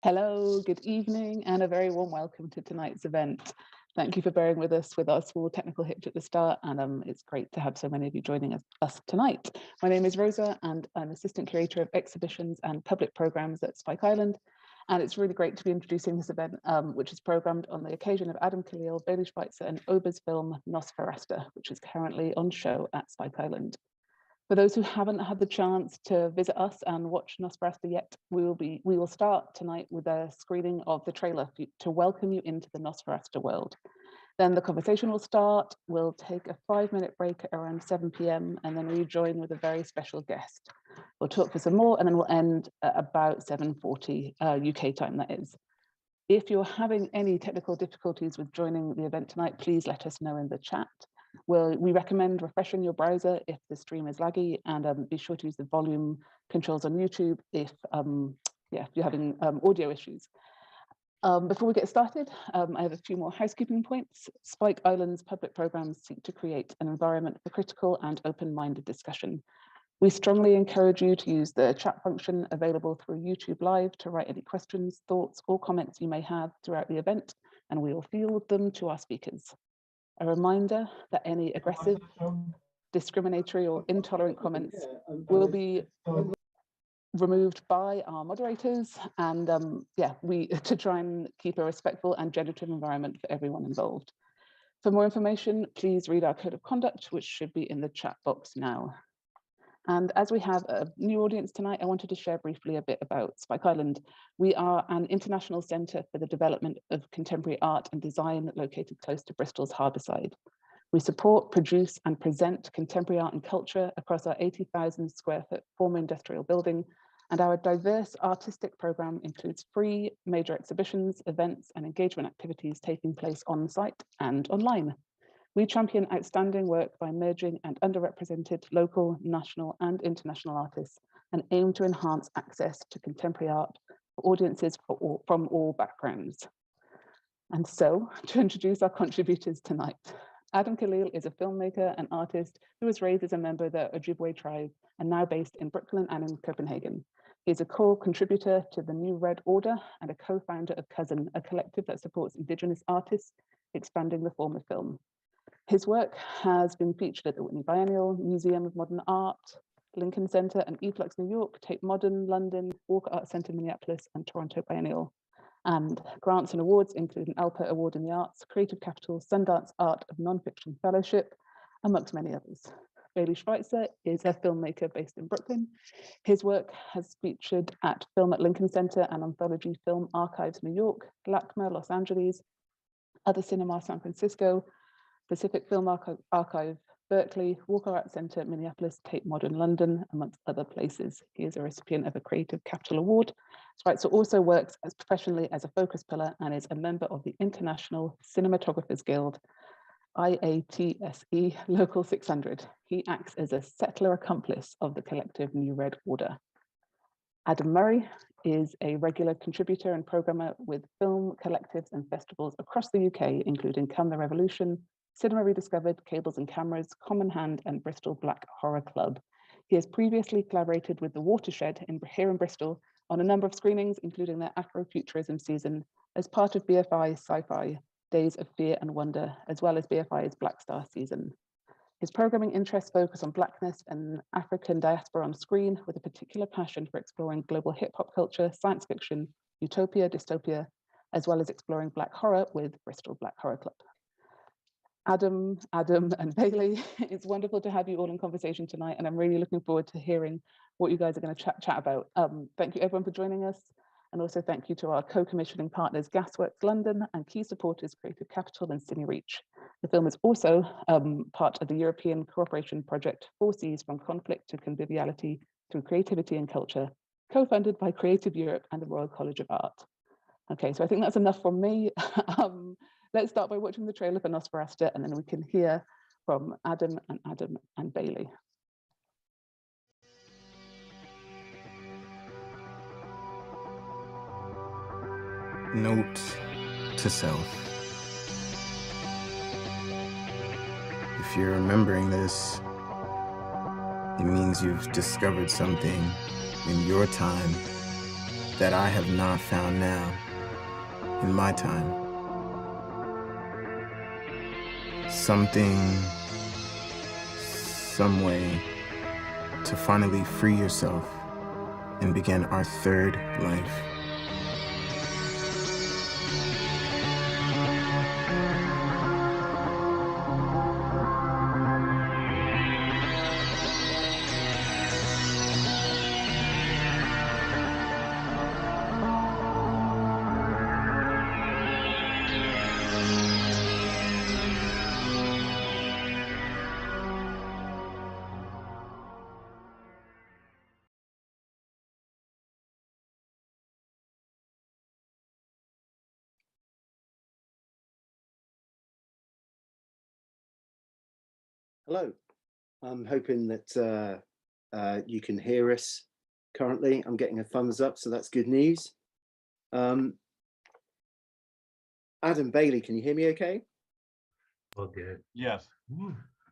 Hello, good evening, and a very warm welcome to tonight's event. Thank you for bearing with us with our small technical hitch at the start, and it's great to have so many of you joining us tonight. My name is Rosa, and I'm Assistant Curator of Exhibitions and Public Programs at Spike Island, and it's really great to be introducing this event, which is programmed on the occasion of Adam Khalil, Bayley Sweitzer, and Ober's film Nosferasta, which is currently on show at Spike Island. For those who haven't had the chance to visit us and watch Nosferasta yet, we will start tonight with a screening of the trailer to welcome you into the Nosferasta world. Then the conversation will start. We'll take a 5-minute break at around 7 p.m. and then rejoin with a very special guest. We'll talk for some more and then we'll end at about 7:40 UK time, that is. If you're having any technical difficulties with joining the event tonight, please let us know in the chat. We recommend refreshing your browser if the stream is laggy, and be sure to use the volume controls on YouTube if you're having audio issues. Before we get started, I have a few more housekeeping points. Spike Island's public programs seek to create an environment for critical and open-minded discussion. We strongly encourage you to use the chat function available through YouTube Live to write any questions, thoughts, or comments you may have throughout the event, and we will field them to our speakers. A reminder that any aggressive, discriminatory, or intolerant comments will be removed by our moderators, and to try and keep a respectful and generative environment for everyone involved. For more information, please read our code of conduct, which should be in the chat box now. And as we have a new audience tonight, I wanted to share briefly a bit about Spike Island. We are an international centre for the development of contemporary art and design located close to Bristol's Harbourside. We support, produce and present contemporary art and culture across our 80,000 square foot former industrial building, and our diverse artistic programme includes free major exhibitions, events and engagement activities taking place on site and online. We champion outstanding work by merging and underrepresented local, national and international artists and aim to enhance access to contemporary art for audiences from all backgrounds. And so, to introduce our contributors tonight, Adam Khalil is a filmmaker and artist who was raised as a member of the Ojibwe tribe and now based in Brooklyn and in Copenhagen. He is a core contributor to the New Red Order and a co-founder of Cousin, a collective that supports Indigenous artists expanding the form of film. His work has been featured at the Whitney Biennial, Museum of Modern Art, Lincoln Center and eFlux New York, Tate Modern, London, Walker Art Center Minneapolis and Toronto Biennial. And grants and awards include an Alpha Award in the Arts, Creative Capital, Sundance Art of Nonfiction Fellowship, amongst many others. Bayley Sweitzer is a filmmaker based in Brooklyn. His work has featured at Film at Lincoln Center and Anthology Film Archives New York, LACMA Los Angeles, Other Cinema San Francisco, Pacific Film Archive, Berkeley, Walker Art Center, Minneapolis, Tate Modern, London, amongst other places. He is a recipient of a Creative Capital Award. Sweitzer also works professionally as a focus pillar and is a member of the International Cinematographers Guild, IATSE Local 600. He acts as a settler accomplice of the collective New Red Order. Adam Murray is a regular contributor and programmer with film collectives and festivals across the UK, including Come the Revolution, Cinema Rediscovered, Cables and Cameras, Common Hand and Bristol Black Horror Club. He has previously collaborated with The Watershed here in Bristol on a number of screenings, including their Afrofuturism season, as part of BFI Sci-Fi, Days of Fear and Wonder, as well as BFI's Black Star season. His programming interests focus on Blackness and African diaspora on screen, with a particular passion for exploring global hip-hop culture, science fiction, utopia, dystopia, as well as exploring Black horror with Bristol Black Horror Club. Adam and Bayley, it's wonderful to have you all in conversation tonight, and I'm really looking forward to hearing what you guys are going to chat about. Thank you everyone for joining us, and also thank you to our co-commissioning partners Gasworks London and key supporters Creative Capital and Cine Reach. The film is also part of the European Cooperation Project 4Cs from Conflict to Conviviality through Creativity and Culture, co-funded by Creative Europe and the Royal College of Art. Okay, so I think that's enough from me. Let's start by watching the trailer for Nosferasta, and then we can hear from Adam and Bayley. Note to self. If you're remembering this, it means you've discovered something in your time that I have not found now in my time. Something, some way to finally free yourself and begin our third life. Hello, I'm hoping that you can hear us currently. I'm getting a thumbs up, so that's good news. Adam Bayley, can you hear me okay? Well, good. Yes.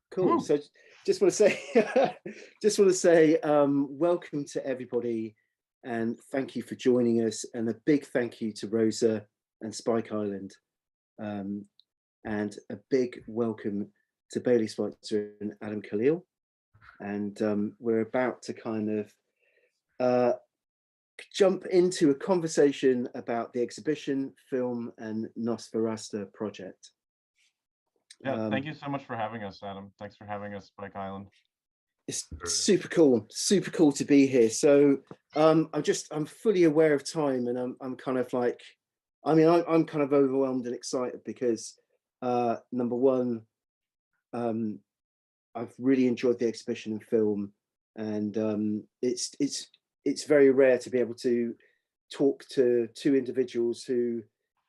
Cool. So just want to say, welcome to everybody and thank you for joining us, and a big thank you to Rosa and Spike Island, and a big welcome to Bayley Sweitzer and Adam Khalil. And we're about to kind of jump into a conversation about the exhibition, film, and Nosferasta project. Yeah, thank you so much for having us, Adam. Thanks for having us, Spike Island. It's super cool to be here. So I'm fully aware of time, and I'm kind of like, I'm kind of overwhelmed and excited because number one, I've really enjoyed the exhibition and film, and it's very rare to be able to talk to two individuals who,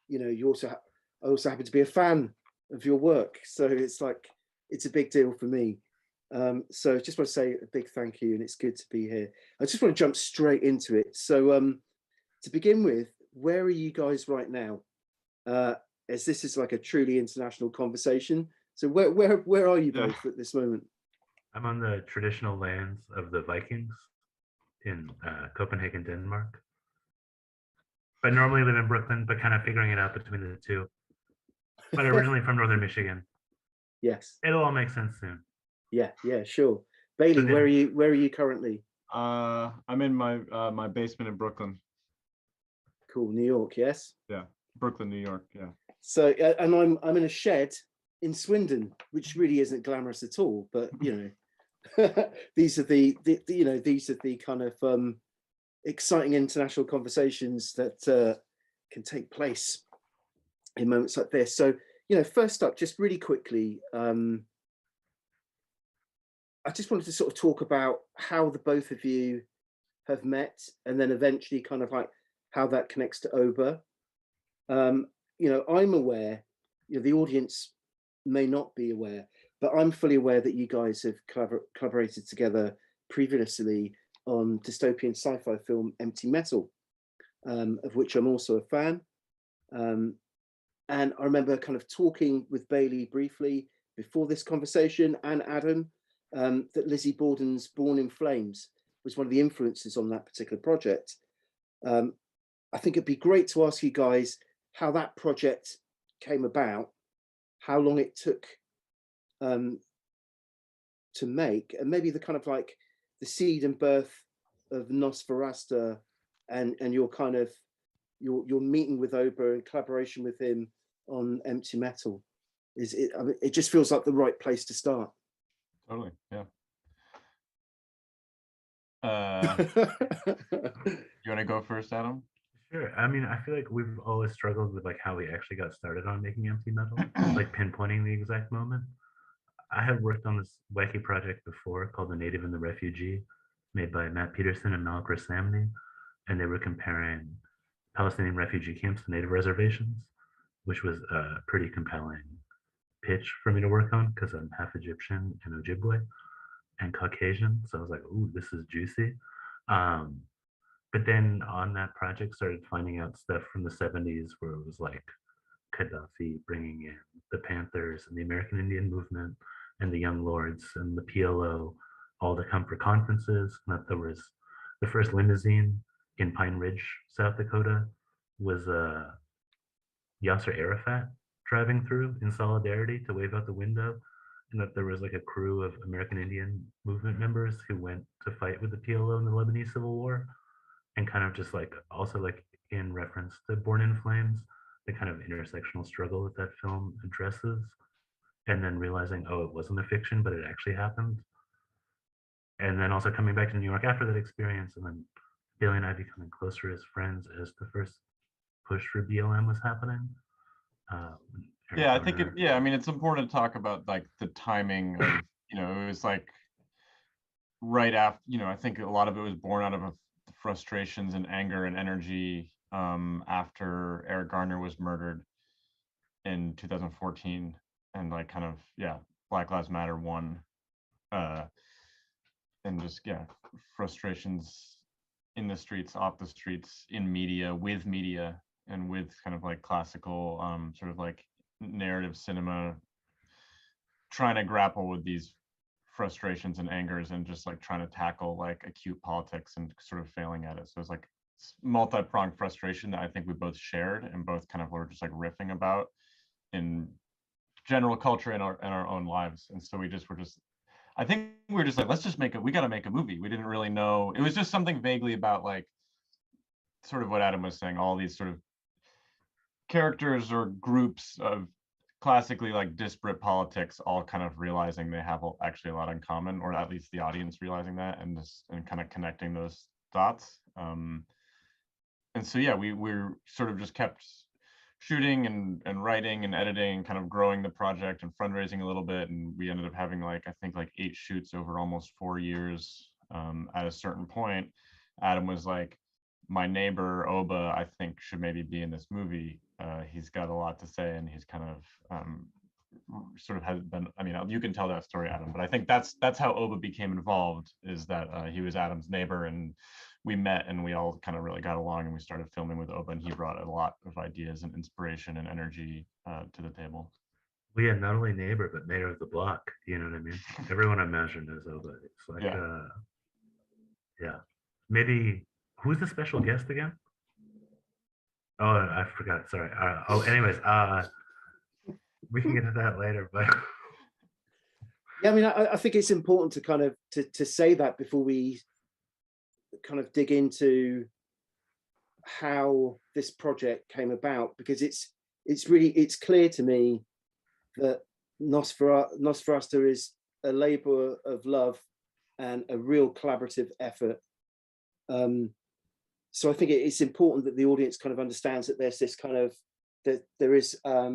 you know, I also happen to be a fan of your work, so it's like, it's a big deal for me. So just want to say a big thank you, and it's good to be here. I just want to jump straight into it. So to begin with, where are you guys right now? As this is like a truly international conversation. So where are you both at this moment? I'm on the traditional lands of the Vikings in Copenhagen, Denmark. But normally live in Brooklyn, but kind of figuring it out between the two. But originally from Northern Michigan. Yes. It'll all make sense soon. Yeah, sure. Bayley, where are you currently? I'm in my basement in Brooklyn. Cool. New York, yes? Yeah, Brooklyn, New York, yeah. So and I'm in a shed in Swindon, which really isn't glamorous at all, but you know, these are the kind of exciting international conversations that can take place in moments like this. So, you know, first up, just really quickly, I just wanted to sort of talk about how the both of you have met, and then eventually kind of like how that connects to Ober. You know, I'm aware, you know, the audience may not be aware, but I'm fully aware that you guys have collaborated together previously on dystopian sci-fi film Empty Metal, of which I'm also a fan. And I remember kind of talking with Bayley briefly before this conversation, and Adam, that Lizzie Borden's Born in Flames was one of the influences on that particular project. I think it'd be great to ask you guys how that project came about, how long it took to make, and maybe the kind of like the seed and birth of Nosferasta, and your kind of your meeting with Ober and collaboration with him on Empty Metal. I mean, it just feels like the right place to start. Totally, yeah. You want to go first, Adam? Sure. I mean, I feel like we've always struggled with like how we actually got started on making Empty Metal, like pinpointing the exact moment. I have worked on this wacky project before called The Native and the Refugee, made by Matt Peterson and Malik Rassamni, and they were comparing Palestinian refugee camps to native reservations, which was a pretty compelling pitch for me to work on because I'm half Egyptian and Ojibwe and Caucasian. So I was like, ooh, this is juicy. But then on that project, started finding out stuff from the 70s where it was like Gaddafi bringing in the Panthers and the American Indian movement and the Young Lords and the PLO all to come for conferences, and that there was the first limousine in Pine Ridge, South Dakota, was Yasser Arafat driving through in solidarity to wave out the window, and that there was like a crew of American Indian movement members who went to fight with the PLO in the Lebanese Civil War, and kind of just like also like in reference to Born in Flames, the kind of intersectional struggle that that film addresses, and then realizing, oh, it wasn't a fiction, but it actually happened. And then also coming back to New York after that experience, and then Bailey and I becoming closer as friends as the first push for BLM was happening. Yeah, I think I mean, it's important to talk about like the timing of, it was like right after, I think a lot of it was born out of frustrations and anger and energy after Eric Garner was murdered in 2014, and like kind of, Black Lives Matter won, and just, frustrations in the streets, off the streets, in media, and with kind of like classical sort of like narrative cinema, trying to grapple with these frustrations and angers and just like trying to tackle like acute politics and sort of failing at it. So it's like multi-pronged frustration that I think we both shared and both kind of were just like riffing about in general culture in our own lives. And so I think we were just like, we got to make a movie. We didn't really know. It was just something vaguely about like sort of what Adam was saying, all these sort of characters or groups of classically like disparate politics all kind of realizing they have actually a lot in common, or at least the audience realizing that, and kind of connecting those dots. And so we're sort of just kept shooting and writing and editing, kind of growing the project and fundraising a little bit, and we ended up having like I think like 8 shoots over almost 4 years. At a certain point, Adam was like, my neighbor Oba, I think, should maybe be in this movie. He's got a lot to say, and he's kind of sort of has been. I mean, you can tell that story, Adam, but I think that's how Oba became involved. Is that he was Adam's neighbor, and we met, and we all kind of really got along, and we started filming with Oba, and he brought a lot of ideas and inspiration and energy to the table. Well, yeah, not only neighbor, but mayor of the block. You know what I mean? Everyone imagined as Oba. It's like, maybe. Who's the special guest again? Oh, I forgot. Sorry. Anyways, we can get to that later. But yeah, I mean, I think it's important to kind of to say that before we kind of dig into how this project came about, because it's clear to me that Nosferasta is a labor of love and a real collaborative effort. So I think it's important that the audience kind of understands that there's this kind of, that there is a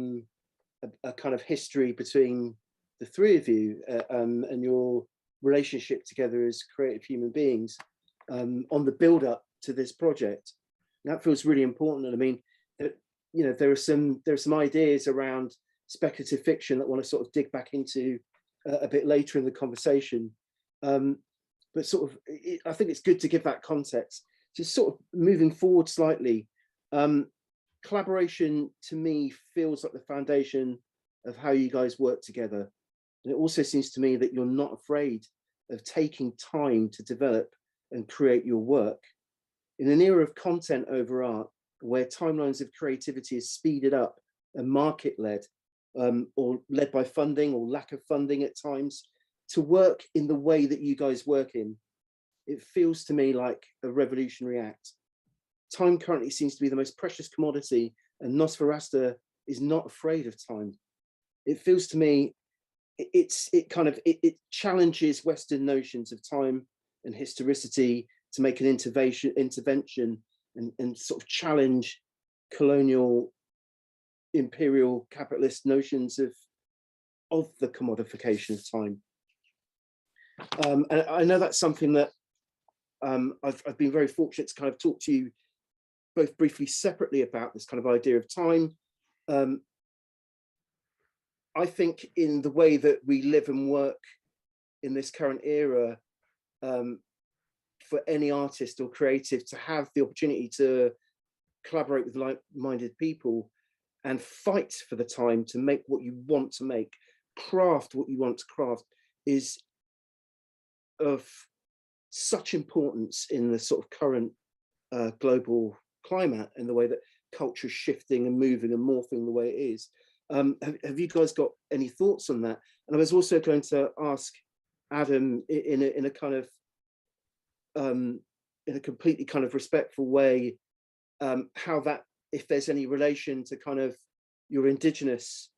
kind of history between the three of you and your relationship together as creative human beings on the build up to this project. And that feels really important. And I mean, there are some ideas around speculative fiction that want to sort of dig back into a bit later in the conversation. But sort of, I think it's good to give that context. Just sort of moving forward slightly, collaboration to me feels like the foundation of how you guys work together. And it also seems to me that you're not afraid of taking time to develop and create your work. In an era of content over art, where timelines of creativity is speeded up and market-led, or led by funding or lack of funding at times, to work in the way that you guys work in, it feels to me like a revolutionary act. Time currently seems to be the most precious commodity, and Nosferasta is not afraid of time. It feels to me, it challenges Western notions of time and historicity to make an intervention and sort of challenge colonial, imperial, capitalist notions of the commodification of time. And I know that's something that I've been very fortunate to kind of talk to you both briefly separately about, this kind of idea of time. I think in the way that we live and work in this current era, for any artist or creative to have the opportunity to collaborate with like-minded people and fight for the time to make what you want to make, craft what you want to craft, is of such importance in the sort of current global climate and the way that culture is shifting and moving and morphing the way it is. Have you guys got any thoughts on that? And I was also going to ask Adam in a kind of in a completely kind of respectful way, how that, if there's any relation to kind of your indigenous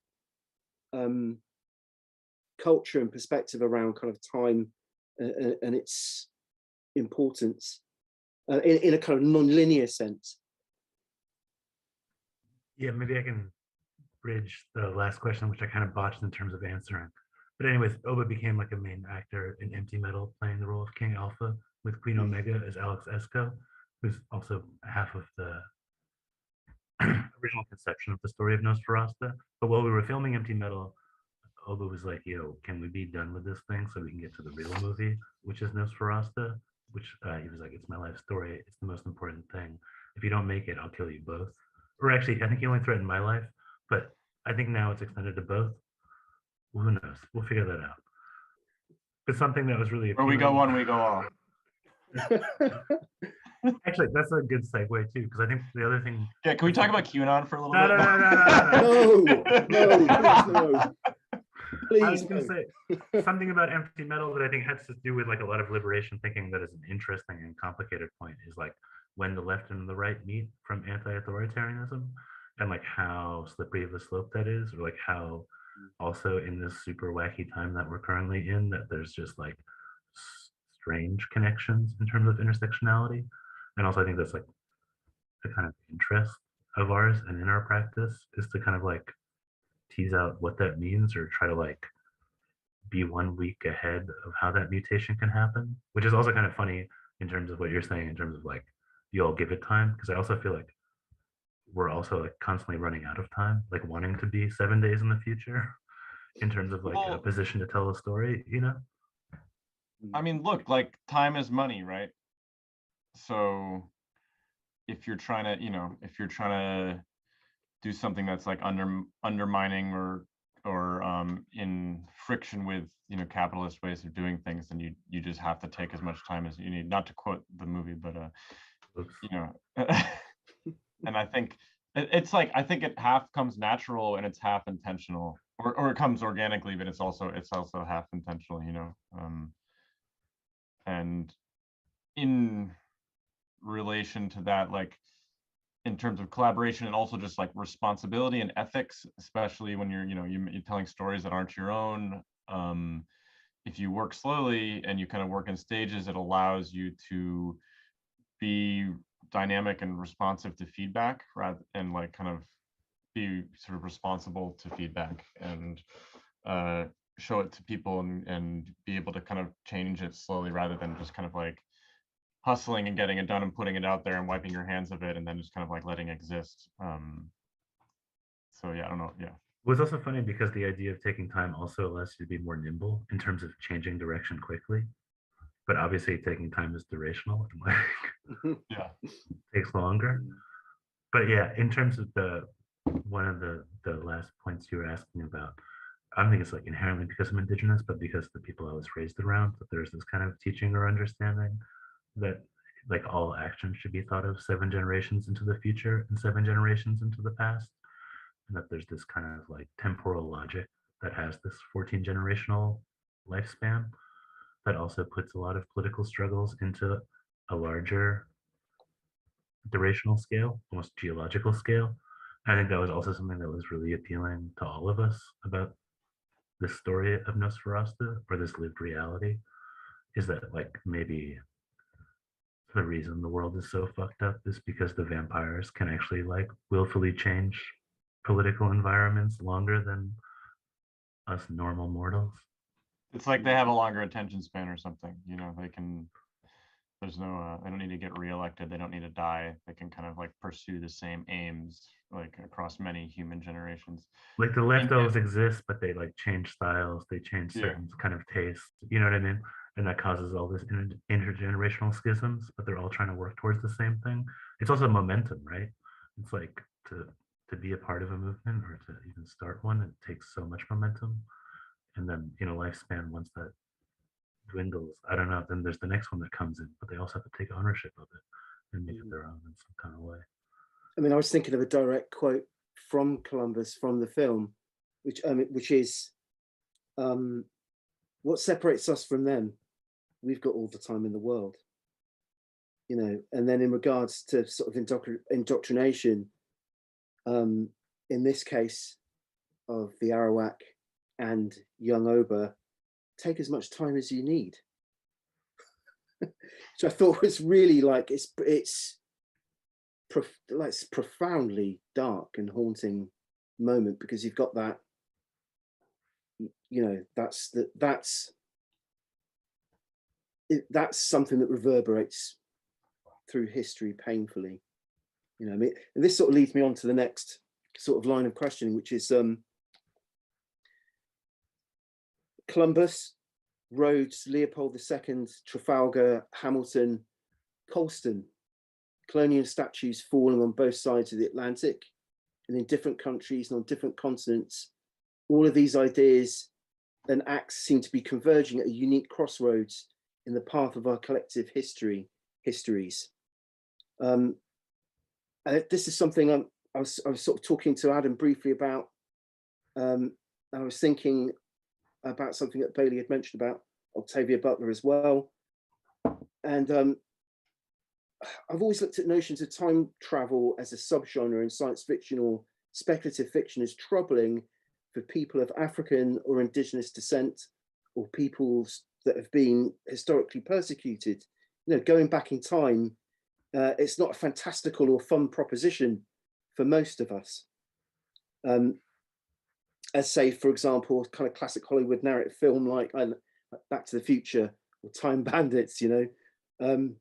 culture and perspective around kind of time and its importance in a kind of non-linear sense. Yeah, maybe I can bridge the last question, which I kind of botched in terms of answering. But anyways, Oba became like a main actor in Empty Metal, playing the role of King Alpha, with Queen Omega as Alex Esco, who's also half of the original conception of the story of Nosferasta. But while we were filming Empty Metal, Oba was like, yo, can we be done with this thing so we can get to the real movie, which is Nosferasta? Which he was like, it's my life story. It's the most important thing. If you don't make it, I'll kill you both. Or actually, I think he only threatened my life, but I think now it's extended to both. Well, who knows? We'll figure that out. But something that was really Where we go one, we go all. Actually, that's a good segue too, because I think the other thing. Yeah, can we talk about QAnon for a little No, bit? No. Please, I was going to say something about Empty Metal that I think has to do with like a lot of liberation thinking that is an interesting and complicated point is like when the left and the right meet from anti-authoritarianism and like how slippery of a slope that is, or like how also in this super wacky time that we're currently in, that there's just like strange connections in terms of intersectionality. And also I think that's like the kind of interest of ours and in our practice is to kind of like tease out what that means or try to like be 1 week ahead of how that mutation can happen, which is also kind of funny in terms of what you're saying in terms of like you all give it time, because I also feel like we're also like constantly running out of time, like wanting to be 7 days in the future in terms of like a position to tell a story, you know? I mean, look, like time is money, right? So if you're trying to do something that's like undermining or in friction with capitalist ways of doing things, then you just have to take as much time as you need. Not to quote the movie, but and I think it's like I think it half comes natural and it's half intentional, or it comes organically, but it's also half intentional, and in relation to that, like in terms of collaboration and also just like responsibility and ethics, especially when you're telling stories that aren't your own. If you work slowly and you kind of work in stages, it allows you to be dynamic and responsive to feedback and like kind of be sort of responsible to feedback and show it to people and be able to kind of change it slowly rather than just kind of like hustling and getting it done and putting it out there and wiping your hands of it and then just kind of like letting it exist. So yeah, I don't know. Yeah. It was also funny because the idea of taking time also allows you to be more nimble in terms of changing direction quickly. But obviously taking time is durational and like yeah, takes longer. But yeah, in terms of one of the last points you were asking about, I don't think it's like inherently because I'm indigenous, but because the people I was raised around, that there's this kind of teaching or understanding that like all action should be thought of 7 generations into the future and 7 generations into the past. And that there's this kind of like temporal logic that has this 14 generational lifespan that also puts a lot of political struggles into a larger durational scale, almost geological scale. I think that was also something that was really appealing to all of us about this story of Nosferasta, or this lived reality, is that like maybe the reason the world is so fucked up is because the vampires can actually like willfully change political environments longer than us normal mortals. It's like they have a longer attention span or something, they can, there's no they don't need to get reelected, they don't need to die, they can kind of like pursue the same aims like across many human generations. Like the leftovers exist, but they like change styles, they change certain kind of tastes, you know what I mean? And that causes all this intergenerational schisms, but they're all trying to work towards the same thing. It's also momentum, right? It's like to be a part of a movement or to even start one, it takes so much momentum. And then lifespan, once that dwindles, I don't know, then there's the next one that comes in, but they also have to take ownership of it. and make it their own in some kind of way. I mean, I was thinking of a direct quote from Columbus from the film, which is, what separates us from them? We've got all the time in the world, you know. And then in regards to sort of indoctrination, in this case of the Arawak and young Oba, take as much time as you need. So I thought was really like it's profoundly dark and haunting moment, because you've got that, you know, that's something that reverberates through history painfully, you know. I mean, and this sort of leads me on to the next sort of line of questioning, which is Columbus, Rhodes, Leopold II, Trafalgar, Hamilton, Colston, colonial statues falling on both sides of the Atlantic and in different countries and on different continents. All of these ideas and acts seem to be converging at a unique crossroads in the path of our collective histories. This is something I was sort of talking to Adam briefly about. I was thinking about something that Bayley had mentioned about Octavia Butler as well. And I've always looked at notions of time travel as a subgenre in science fiction or speculative fiction as troubling for people of African or indigenous descent, or peoples that have been historically persecuted. You know, going back in time, it's not a fantastical or fun proposition for most of us. As say, for example, kind of classic Hollywood narrative film like Back to the Future or Time Bandits, you know.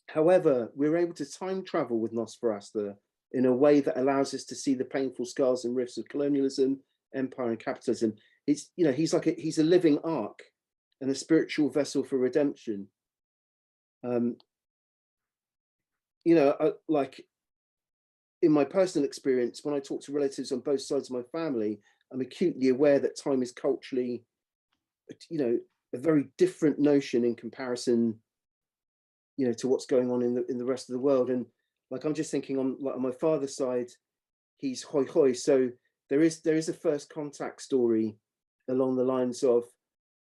However, we're able to time travel with Nosferasta in a way that allows us to see the painful scars and rifts of colonialism, empire, and capitalism. It's, you know, he's a living ark and a spiritual vessel for redemption. You know, like in my personal experience, when I talk to relatives on both sides of my family, I'm acutely aware that time is culturally, you know, a very different notion in comparison, you know, to what's going on in the rest of the world. And like, I'm just thinking on my father's side, he's hoi hoi. So there is a first contact story along the lines of,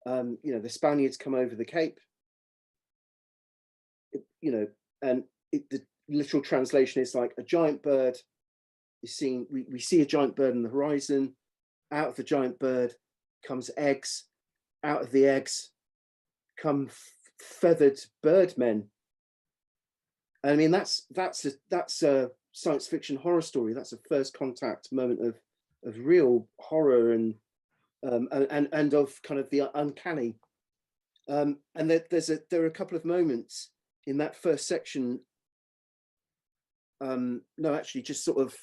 you know, the Spaniards come over the Cape, you know, and the literal translation is like a giant bird is seen. We see a giant bird on the horizon. Out of the giant bird comes eggs. Out of the eggs come feathered birdmen. I mean, that's a science fiction horror story. That's a first contact moment of real horror and of kind of the uncanny. And there are a couple of moments in that first section. No, actually, just sort of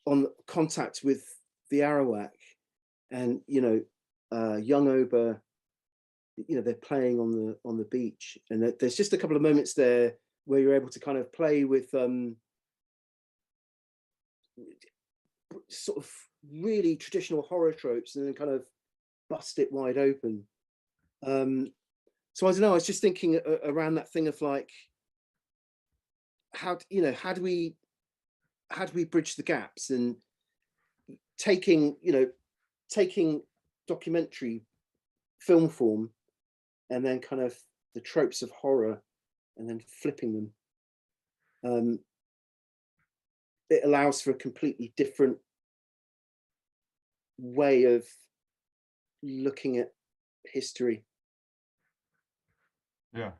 on contact with the Arawak, and you know, young Oba, you know, they're playing on the beach, and there's just a couple of moments there where you're able to kind of play with sort of really traditional horror tropes and then kind of bust it wide open. So I don't know, I was just thinking around that thing of like, how do we bridge the gaps, and taking documentary film form and then kind of the tropes of horror and then flipping them. It allows for a completely different way of looking at history. Yeah.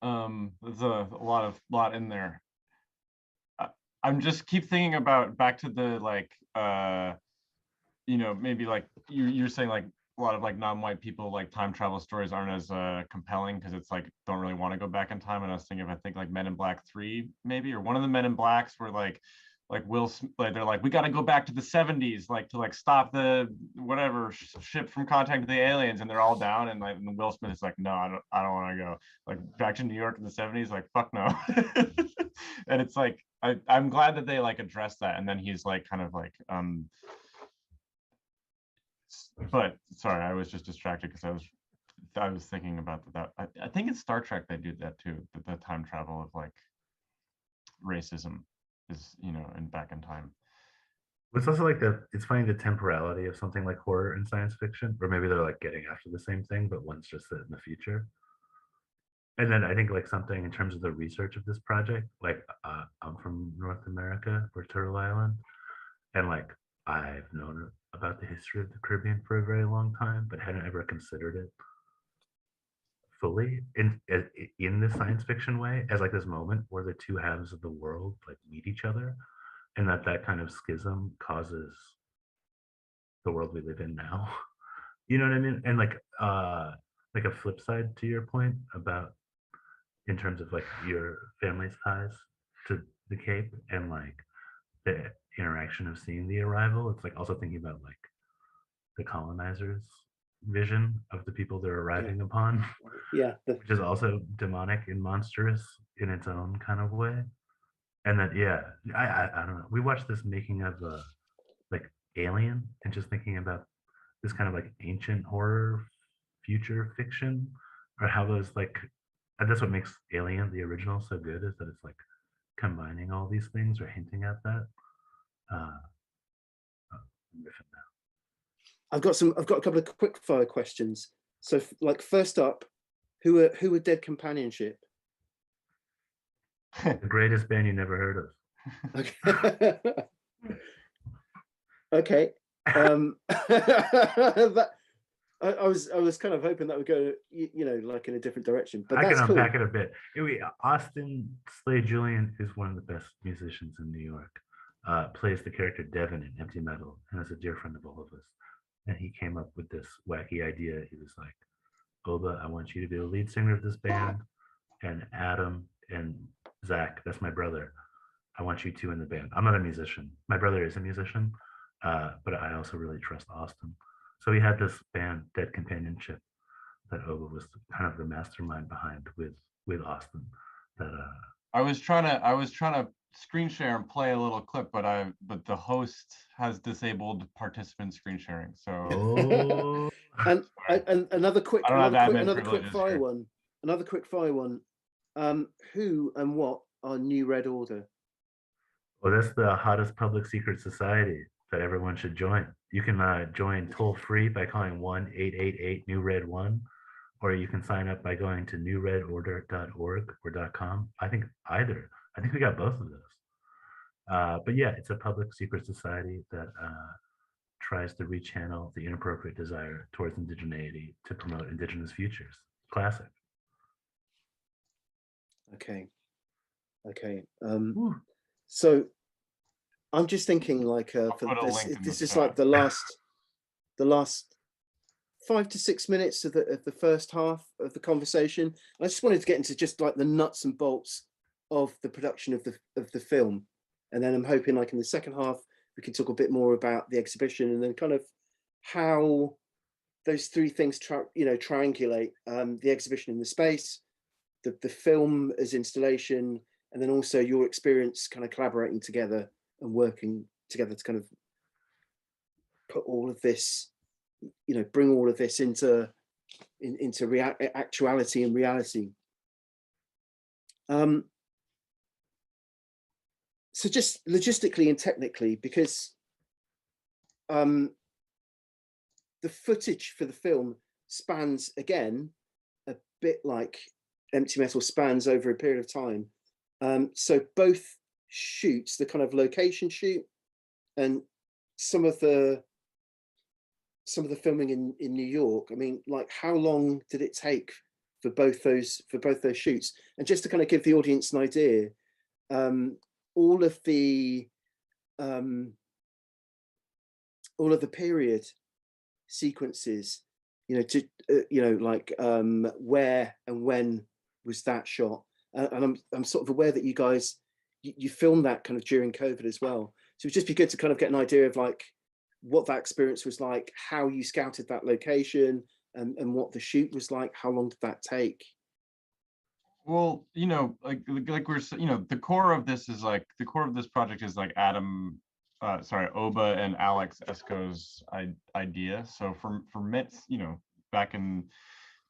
There's a lot in there. I'm just keep thinking about back to the like you know, maybe like you're saying like a lot of like non-white people, like time travel stories aren't as compelling because it's like don't really want to go back in time. And I was thinking, I think like Men in Black 3 maybe, or one of the Men in Blacks were like Will, like they're like, we got to go back to the 70s, like to like stop the whatever ship from contacting the aliens, and they're all down, and like and Will Smith is like, no, I don't want to go like back to New York in the 70s, like fuck no. And it's like I'm glad that they like addressed that, and then he's like kind of like but sorry, I was just distracted because I was I was thinking about that. I think in Star Trek they do that too. The time travel of like racism is, and back in time. It's also like it's finding the temporality of something like horror and science fiction, or maybe they're like getting after the same thing, but one's just set in the future. And then I think like something in terms of the research of this project, like I'm from North America or Turtle Island, and like I've known about the history of the Caribbean for a very long time, but hadn't ever considered it fully in this science fiction way as like this moment where the two halves of the world like meet each other, and that kind of schism causes the world we live in now. You know what I mean? And like a flip side to your point about in terms of like your family's ties to the Cape and like the interaction of seeing the arrival, it's like also thinking about like the colonizers' vision of the people they're arriving upon, which is also demonic and monstrous in its own kind of way. And that, yeah, I don't know. We watched this making of like Alien, and just thinking about this kind of like ancient horror future fiction, or how those like, and that's what makes Alien the original so good, is that it's like combining all these things or hinting at that. I've got a couple of quick fire questions. So like first up, who are Dead Companionship? The greatest band you never heard of. Okay. That I was kind of hoping that would go, like in a different direction. But I that's can unpack cool. it a bit. Anyway, Austin Slade Julian is one of the best musicians in New York. Plays the character Devin in Empty Metal, and is a dear friend of all of us. And he came up with this wacky idea. He was like, Boba, I want you to be the lead singer of this band, and Adam and Zach, that's my brother, I want you two in the band. I'm not a musician. My brother is a musician, but I also really trust Austin. So he had this band, Dead Companionship, that Oba was kind of the mastermind behind with Austin. That I was trying to screen share and play a little clip, but the host has disabled participant screen sharing. So and another quick fire one. Who and what are New Red Order? Well, that's the hottest public secret society that everyone should join. You can join toll free by calling 1-888-NEW-RED-1, or you can sign up by going to newredorder.org or .com. I think either. I think we got both of those. But yeah, it's a public secret society that tries to rechannel the inappropriate desire towards indigeneity to promote indigenous futures. Classic. Okay. So I'm just thinking like for this is like the last 5 to 6 minutes of the first half of the conversation. I just wanted to get into just like the nuts and bolts of the production of the film, and then I'm hoping like in the second half we can talk a bit more about the exhibition, and then kind of how those three things triangulate, the exhibition in the space, the film as installation, and then also your experience kind of collaborating together and working together to kind of put all of this, bring all of this into actuality and reality. So just logistically and technically, because the footage for the film spans, again, a bit like Empty Metal spans over a period of time. So both shoots, the kind of location shoot and some of the filming in New York, I mean, like how long did it take for both those shoots? And just to kind of give the audience an idea, all of the period sequences, like where and when was that shot? And I'm sort of aware that you guys you filmed that kind of during COVID as well. So it'd just be good to kind of get an idea of like what that experience was like, how you scouted that location, and what the shoot was like. How long did that take? Well, like we're, the core of this project is like Oba and Alex Esco's idea. So for Mitz, back in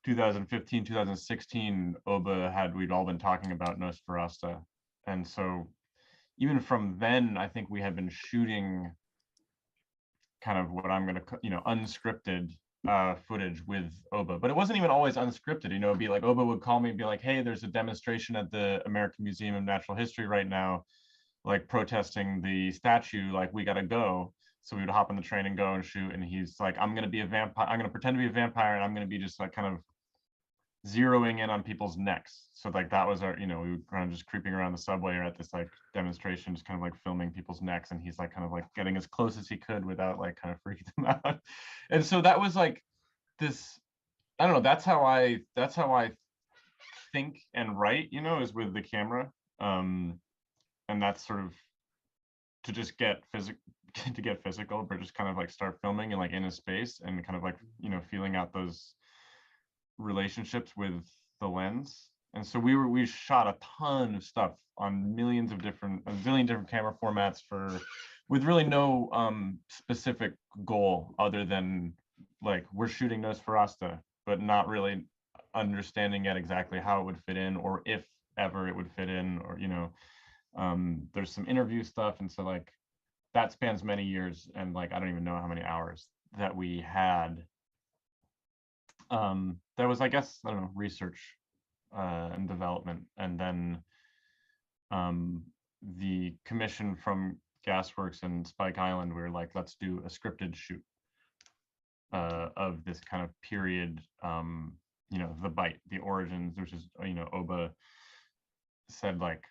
2015, 2016, we'd all been talking about Nosferasta. And so even from then, I think we had been shooting kind of what I'm going to, unscripted footage with Oba, but it wasn't even always unscripted. It'd be like Oba would call me and be like, hey, there's a demonstration at the American Museum of Natural History right now, like protesting the statue, like we got to go. So we would hop on the train and go and shoot. And he's like, I'm going to be a vampire. I'm going to pretend to be a vampire. And I'm going to be just like kind of zeroing in on people's necks. So like that was our, we were kind of just creeping around the subway or at this like demonstration, just kind of like filming people's necks. And he's like kind of like getting as close as he could without like kind of freaking them out. And so that was like this, I don't know, that's how I think and write, is with the camera. And that's sort of to just get physical, but just kind of like start filming and like in a space and kind of like, feeling out those relationships with the lens. And so we shot a ton of stuff on a zillion different camera formats with really no specific goal other than like we're shooting Nosferasta, but not really understanding yet exactly how it would fit in or if ever it would fit in, or there's some interview stuff, and so like that spans many years, and like I don't even know how many hours that we had. That was, I guess, I don't know, research and development, and then the commission from Gasworks and Spike Island, we were like, let's do a scripted shoot of this kind of period, the bite, the origins, which is, Oba said like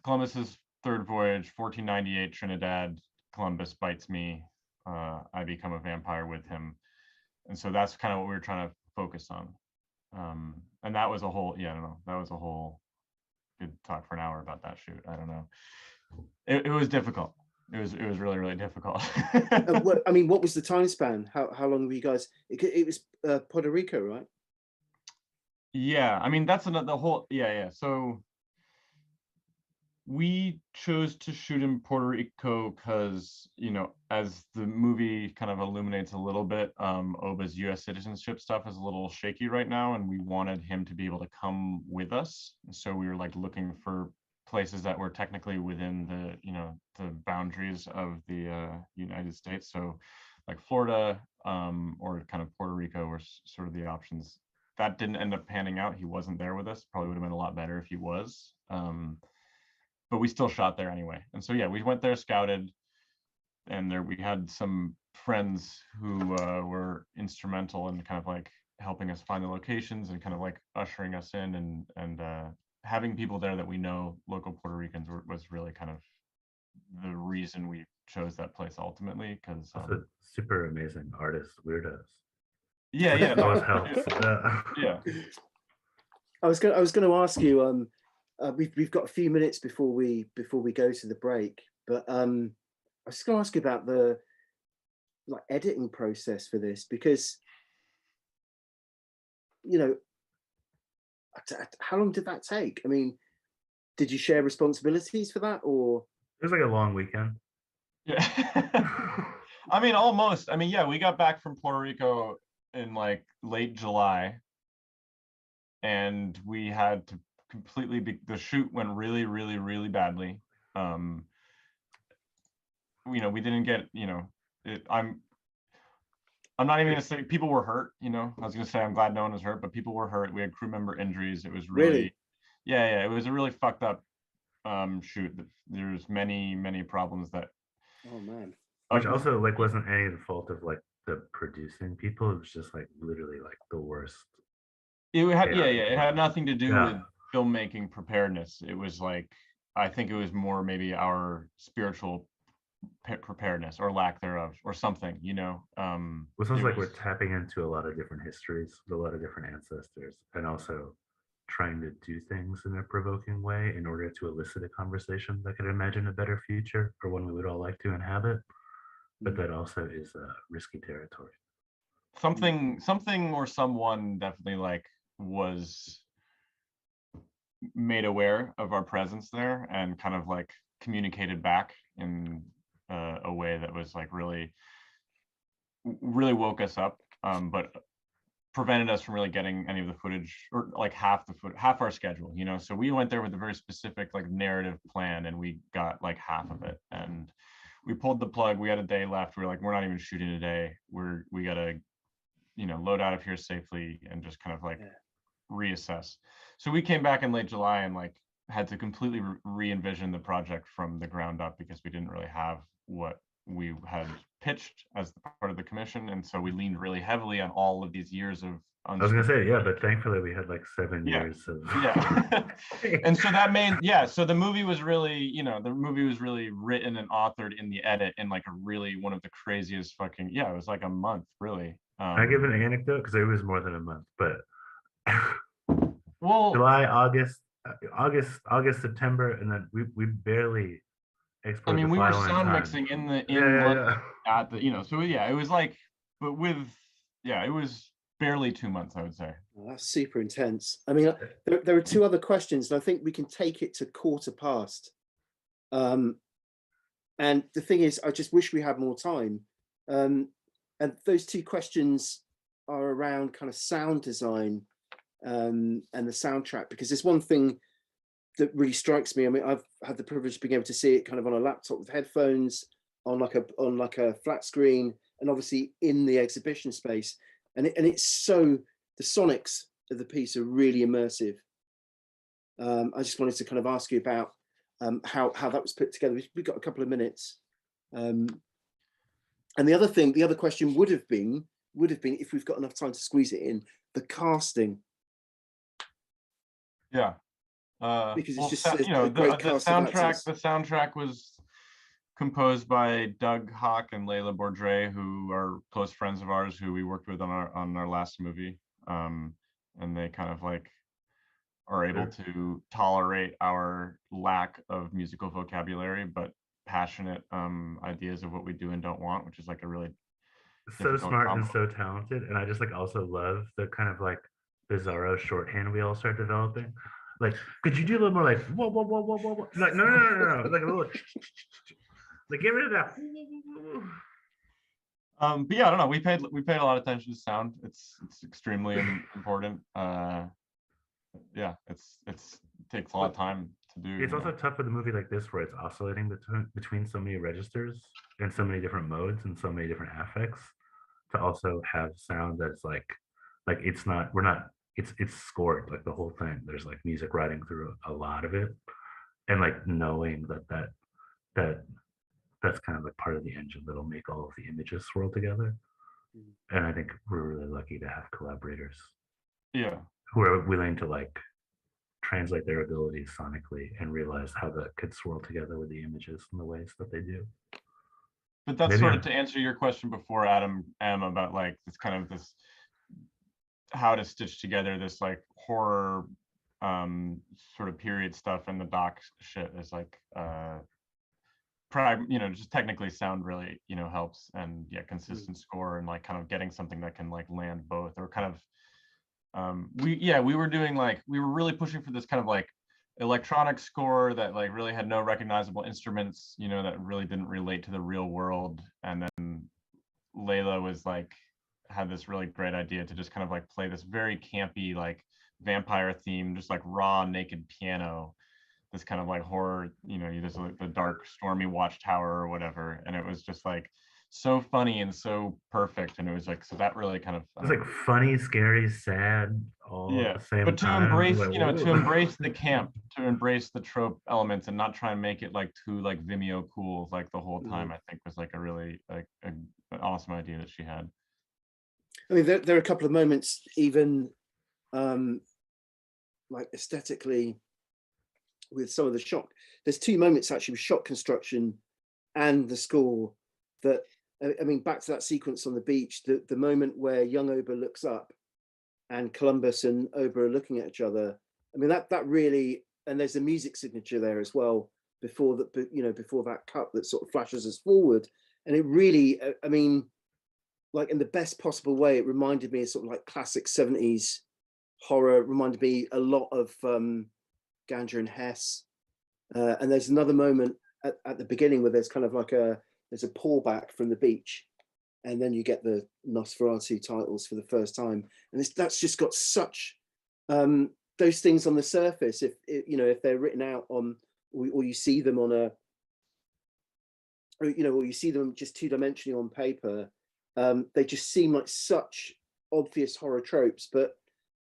Columbus's third voyage, 1498, Trinidad, Columbus bites me, I become a vampire with him. And so that's kind of what we were trying to focus on. And that was a whole, that was a whole, could talk for an hour about that shoot. I don't know. It was difficult. It was really, really difficult. What was the time span? How long were you guys? It was Puerto Rico, right? Yeah, that's the whole, yeah. So we chose to shoot in Puerto Rico because, as the movie kind of illuminates a little bit, Oba's U.S. citizenship stuff is a little shaky right now, and we wanted him to be able to come with us. So we were like looking for places that were technically within the boundaries of the United States. So like Florida or kind of Puerto Rico were sort of the options. That didn't end up panning out. He wasn't there with us. Probably would have been a lot better if he was. But we still shot there anyway. And so, yeah, we went there, scouted, and there we had some friends who were instrumental in kind of like helping us find the locations and kind of like ushering us in, and having people there that we know, local Puerto Ricans, was really kind of the reason we chose that place ultimately, because super amazing artists, weirdos. Yeah. Always helps. Yeah. I was going to ask you. We've got a few minutes before we go to the break, but I was just going to ask you about the editing process for this, because how long did that take? Did you share responsibilities for that, or it was like a long weekend? Yeah. Almost. Yeah, we got back from Puerto Rico in like late July, and we had to completely the shoot went really, really, really badly. We didn't get, I'm not even gonna say people were hurt, I was gonna say I'm glad no one was hurt, but people were hurt. We had crew member injuries. It was really? Yeah, it was a really fucked up shoot. There's many problems that, oh man, which also like wasn't any of the fault of like the producing people. It was just like literally like the worst. It had it had nothing to do with filmmaking preparedness. It was like, I think it was more maybe our spiritual preparedness or lack thereof or something, It sounds like we're tapping into a lot of different histories, a lot of different ancestors, and also trying to do things in a provoking way in order to elicit a conversation that could imagine a better future, or one we would all like to inhabit, but that also is risky territory. Something or someone definitely like was made aware of our presence there and kind of like communicated back in a way that was like really woke us up, but prevented us from really getting any of the footage, or like half our schedule, you know. So we went there with a very specific like narrative plan, and we got like half of it, and we pulled the plug. We had a day left. We were like, we're not even shooting today. We gotta, you know, load out of here safely and just kind of like reassess. So we came back in late July and like had to completely re-envision the project from the ground up, because we didn't really have what we had pitched as part of the commission, and so we leaned really heavily on all of these years of I was gonna say, yeah, but thankfully we had like 7 years of and so that made so the movie was really, you know, the movie was really written and authored in the edit in like a really one of the craziest fucking it was like a month really. Can I give an anecdote? Because it was more than a month, but well, July, August, September, and then we barely I mean, we were sound time. mixing in the at the, you know, so it was like, but with it was barely 2 months, I would say. Well, that's super intense. I mean, there are two other questions, and I think we can take it to 1:15. And the thing is, I just wish we had more time. And those two questions are around kind of sound design and the soundtrack, because there's one thing that really strikes me. I mean, I've had the privilege of being able to see it kind of on a laptop with headphones, on like a flat screen, and obviously in the exhibition space. And it's so, the sonics of the piece are really immersive. I just wanted to kind of ask you about how that was put together. We've got a couple of minutes. And the other question would have been, if we've got enough time to squeeze it in, the casting. Yeah. Because it's just you know, the soundtrack was composed by Doug Hawk and Layla Bourdre, who are close friends of ours who we worked with on our last movie. And they kind of like are able to tolerate our lack of musical vocabulary, but passionate ideas of what we do and don't want, which is like a really so smart and so talented. And I just like also love the kind of like bizarro shorthand we all start developing. Like, could you do a little more like whoa, whoa, whoa, whoa, whoa, whoa? Like, no, like a little like get rid of that. But yeah, I don't know. We paid a lot of attention to sound. It's extremely important. Yeah, it takes a lot of time to do. It's also tough with a movie like this where it's oscillating between so many registers and so many different modes and so many different affects, to also have sound that's like it's scored, like the whole thing. There's like music riding through a lot of it, and like knowing that's kind of like part of the engine that'll make all of the images swirl together. And I think we're really lucky to have collaborators who are willing to like translate their abilities sonically and realize how that could swirl together with the images in the ways that they do. But that's sort of to answer your question before, Adam, about like this kind of this how to stitch together this like horror sort of period stuff, and the doc shit is like you know, just technically sound really, you know, helps, and consistent score, and like kind of getting something that can like land both, or kind of we were doing like, we were really pushing for this kind of like electronic score that like really had no recognizable instruments, you know, that really didn't relate to the real world. And then Layla was like, had this really great idea to just kind of like play this very campy like vampire theme, just like raw naked piano, this kind of like horror, you know, there's like the dark stormy watchtower or whatever, and it was just like so funny and so perfect. And it was like, so that really kind of it's like funny, scary, sad, all at the same but to time. Embrace like, you know, to embrace the camp, to embrace the trope elements, and not try and make it like too like Vimeo cool like the whole time, I think was like a really like an awesome idea that she had. I mean, there are a couple of moments, even like aesthetically, with some of the shot. There's two moments actually with shot construction and the score that, I mean, back to that sequence on the beach, the moment where young Oba looks up and Columbus and Oba are looking at each other. I mean, that really, and there's a music signature there as well before that, you know, before that cut that sort of flashes us forward. And it really, I mean, like in the best possible way, it reminded me of sort of like classic 70s horror, reminded me a lot of Ganja and Hess. And there's another moment at the beginning where there's kind of like there's a pullback from the beach, and then you get the Nosferatu titles for the first time, and that's just got such those things on the surface. If if they're written out on, or you see them on a, or you see them just two-dimensionally on paper, they just seem like such obvious horror tropes. But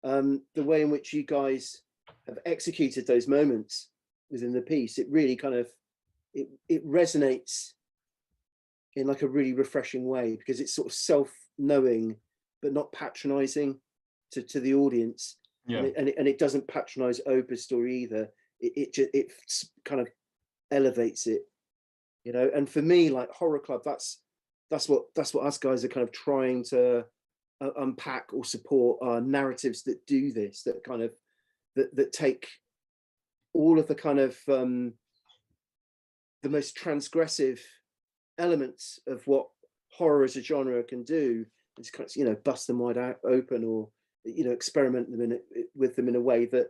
the way in which you guys have executed those moments within the piece, it really kind of it resonates in like a really refreshing way, because it's sort of self-knowing but not patronizing to the audience. Yeah. And it doesn't patronize Oprah's story either. It kind of elevates it, and for me, like Horror Club, that's what us guys are kind of trying to unpack or support, are narratives that do this, that kind of that take all of the kind of the most transgressive elements of what horror as a genre can do, and just kind of bust them wide open, or experiment them with them in a way that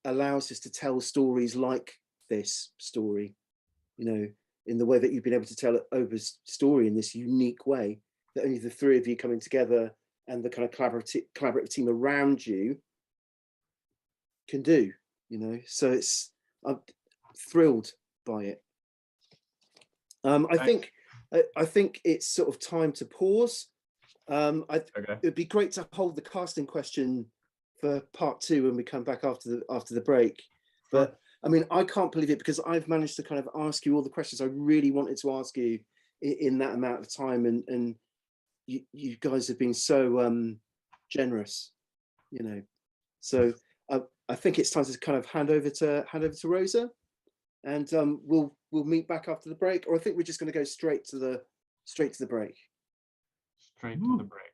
allows us to tell stories like this story, in the way that you've been able to tell Oprah's story in this unique way that only the three of you coming together and the kind of collaborative team around you can do. So I'm thrilled by it. I think it's sort of time to pause. Okay. It'd be great to hold the casting question for part 2 when we come back after the break. But I mean, I can't believe it, because I've managed to kind of ask you all the questions I really wanted to ask you in that amount of time, and you guys have been so generous, So I think it's time to kind of hand over to Rosa, and we'll meet back after the break, or I think we're just going to go straight to the break. Straight to the break.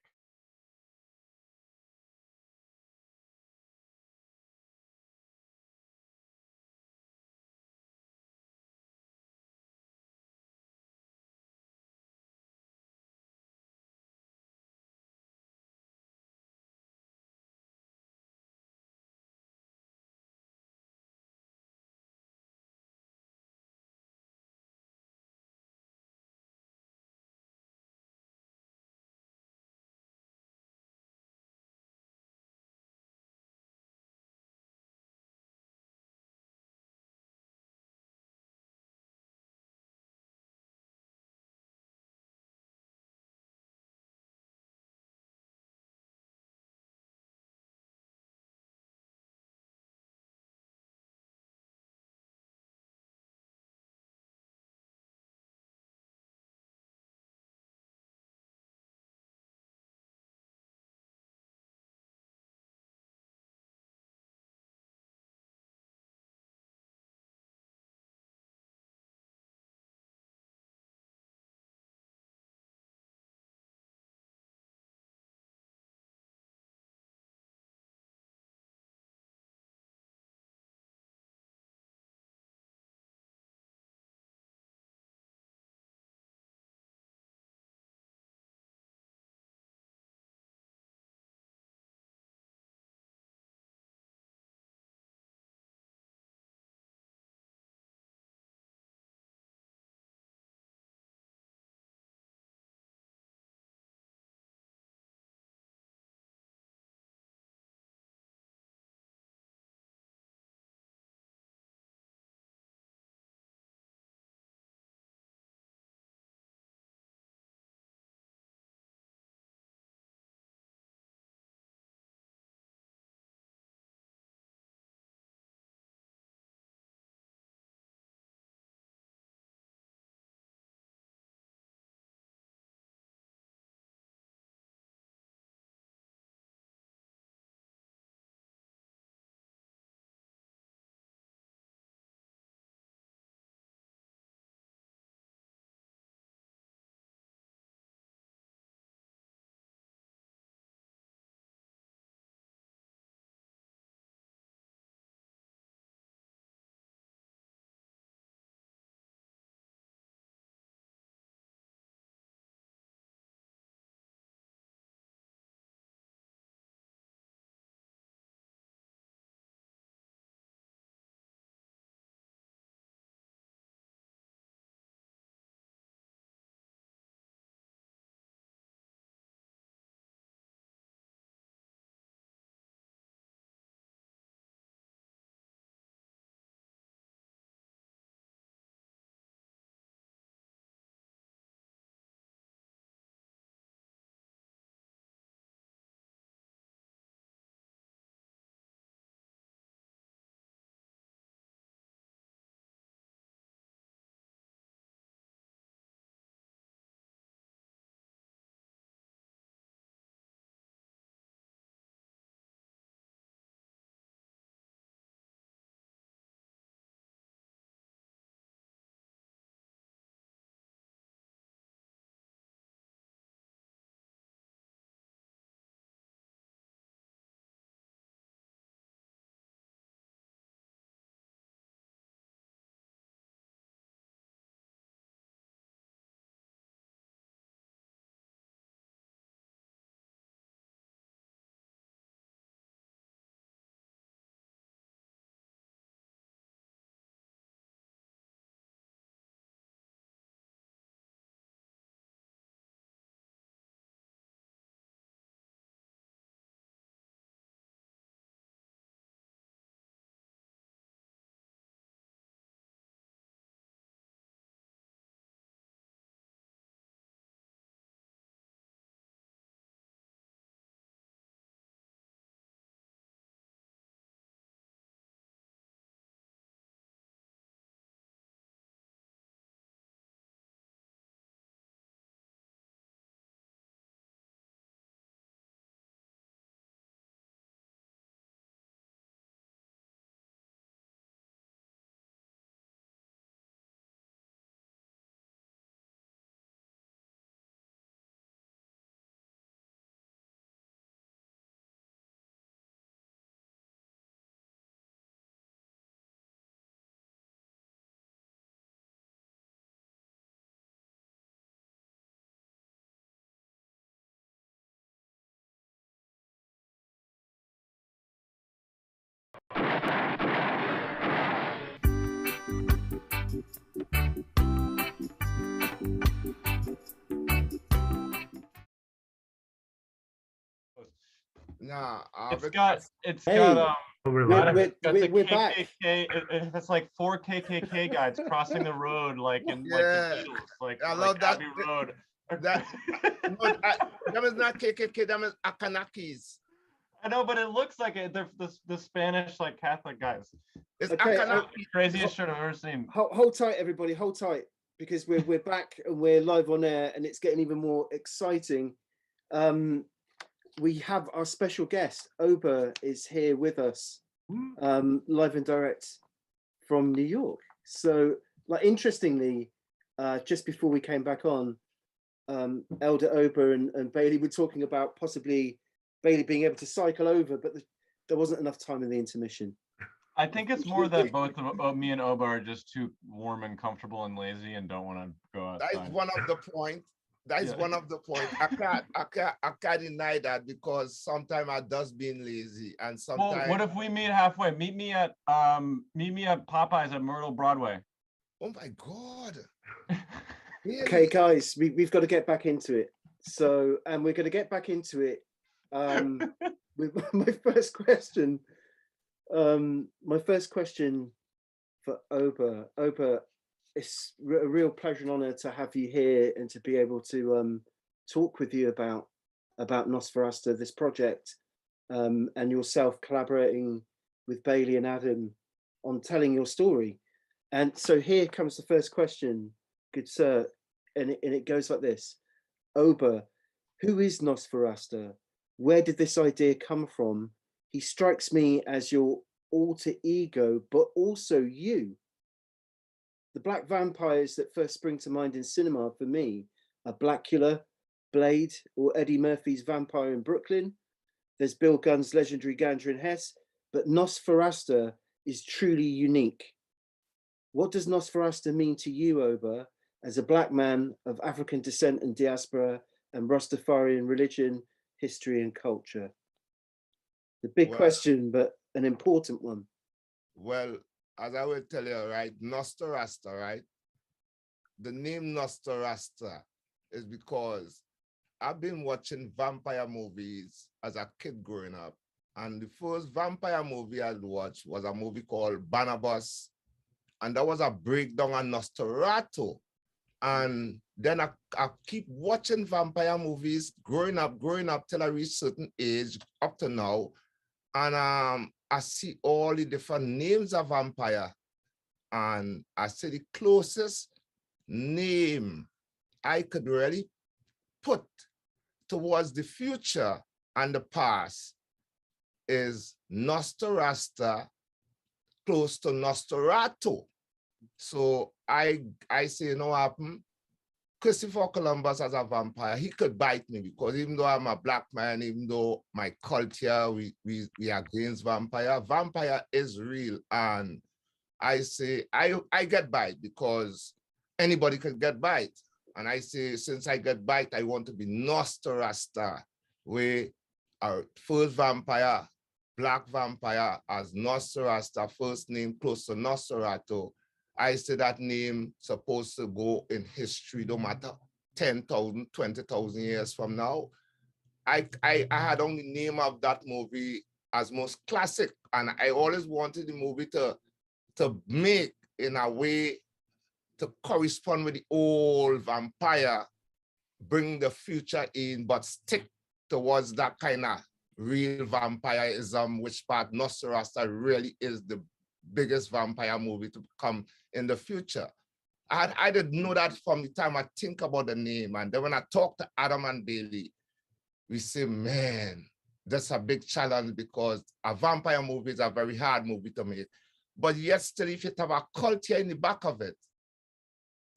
Nah, It's Hey, got We're a lot live. of got the we're back. KKK. It's like 4 KKK guys crossing the road, like in like Yeah, the Beatles, like I love that. Abbey Road. That no, them is not KKK. Them is Akanakis. I know, but it looks like it. They're the Spanish like Catholic guys. It's Okay, Akanaki. Craziest shirt I've ever seen. Hold tight, everybody. Hold tight, because we're back and we're live on air, and it's getting even more exciting. We have our special guest. Oba is here with us, live and direct from New York. So, like, interestingly, just before we came back on, Elder Oba and Bailey were talking about possibly Bailey being able to cycle over, but there wasn't enough time in the intermission. I think it's more that both of me and Oba are just too warm and comfortable and lazy and don't want to go outside. That is one of the point. That is one of the point. I can't deny that, because sometimes I just being lazy, and sometimes. Well, what if we meet halfway? Meet me at Popeyes at Myrtle Broadway. Oh my God. Okay, guys, we've got to get back into it. So, and we're going to get back into it with my first question. My first question for Oba. Oba, it's a real pleasure and honor to have you here and to be able to talk with you about Nosferasta, this project, and yourself collaborating with Bailey and Adam on telling your story. And so here comes the first question, good sir, and it goes like this. Oba, who is Nosferasta? Where did this idea come from? He strikes me as your alter ego, but also you. The black vampires that first spring to mind in cinema for me are Blackula, Blade, or Eddie Murphy's Vampire in Brooklyn. There's Bill Gunn's legendary Gandra in Hess, but Nosferasta is truly unique. What does Nosferasta mean to you, Oba, as a black man of African descent and diaspora and Rastafarian religion, history and culture? The big question, but an important one. Well, as I will tell you, right, Nosferasta, right? The name Nosferasta is because I've been watching vampire movies as a kid growing up. And the first vampire movie I watched was a movie called Barnabas. And that was a breakdown on Nosferatu. And then I keep watching vampire movies growing up till I reach a certain age, up to now. And I see all the different names of vampire. And I see the closest name I could really put towards the future and the past is Nosferasta, close to Nosferatu. So I say, you know what happened? Christopher Columbus as a vampire, he could bite me, because even though I'm a black man, even though my culture, we are against vampire, vampire is real. And I say, I get bite because anybody could get bite. And I say, since I get bite, I want to be Nosferasta, where our first vampire, black vampire, as Nosferasta, first name close to Nosferatu. I say that name supposed to go in history, no matter 10,000, 20,000 years from now. I had only name of that movie as most classic, and I always wanted the movie to make in a way to correspond with the old vampire, bring the future in, but stick towards that kind of real vampirism, which part Nosferasta really is the biggest vampire movie to come in the future. I didn't know that from the time I think about the name. And then when I talk to Adam and Bailey, we say, man, that's a big challenge, because a vampire movie is a very hard movie to make. But yet still, if you have a culture in the back of it,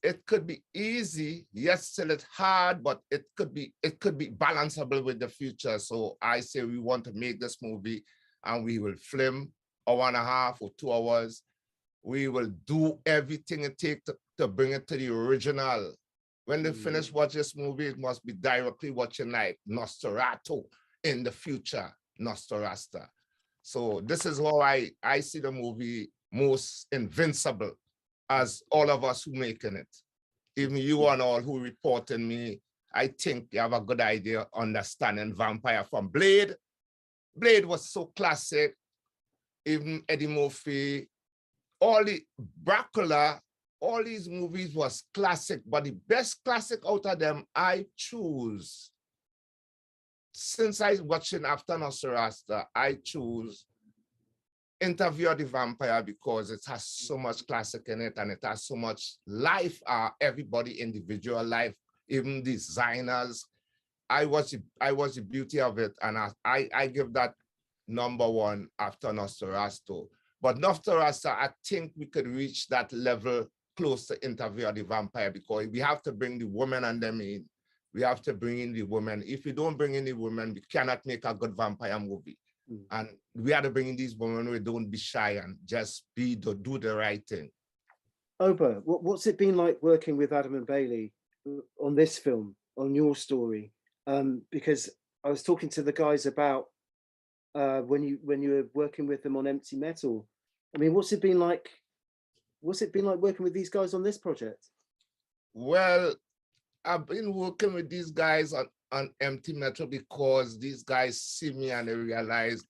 it could be easy. Yes, still it's hard, but it could be balanceable with the future. So I say we want to make this movie, and we will film 1.5 or 2 hours. We will do everything it takes to bring it to the original. When they finish watching this movie, it must be directly watching like Nosferatu in the future, Nosferasta. So this is how I see the movie most invincible, as all of us who making it. Even you and all who reporting me, I think you have a good idea understanding vampire from Blade Blade was so classic. Even Eddie Murphy, all the Dracula, all these movies was classic, but the best classic out of them, I choose, since I watching after Nosferasta, I choose Interview of the Vampire because it has so much classic in it and it has so much life, everybody individual life, even designers. I watch the beauty of it, and I give that #1 after Nosferatu. But Nosferatu, I think we could reach that level close to Interview of the Vampire because we have to bring the women and them in. We have to bring in the women. If we don't bring in the women, we cannot make a good vampire movie. And we have to bring in these women who don't be shy and just do the right thing. Oba, what's it been like working with Adam and Bayley on this film, on your story? Because I was talking to the guys about when you were working with them on Empty Metal. I mean, what's it been like? What's it been like working with these guys on this project? Well, I've been working with these guys on Empty Metal because these guys see me and they realize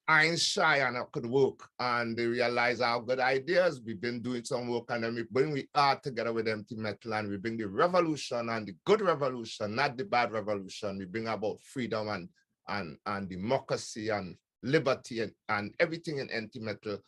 I ain't shy and I could work, and they realize I have good ideas. We've been doing some work and then we bring the art together with Empty Metal and we bring the revolution and the good revolution, not the bad revolution. We bring about freedom and democracy and liberty and everything in Empty Metal.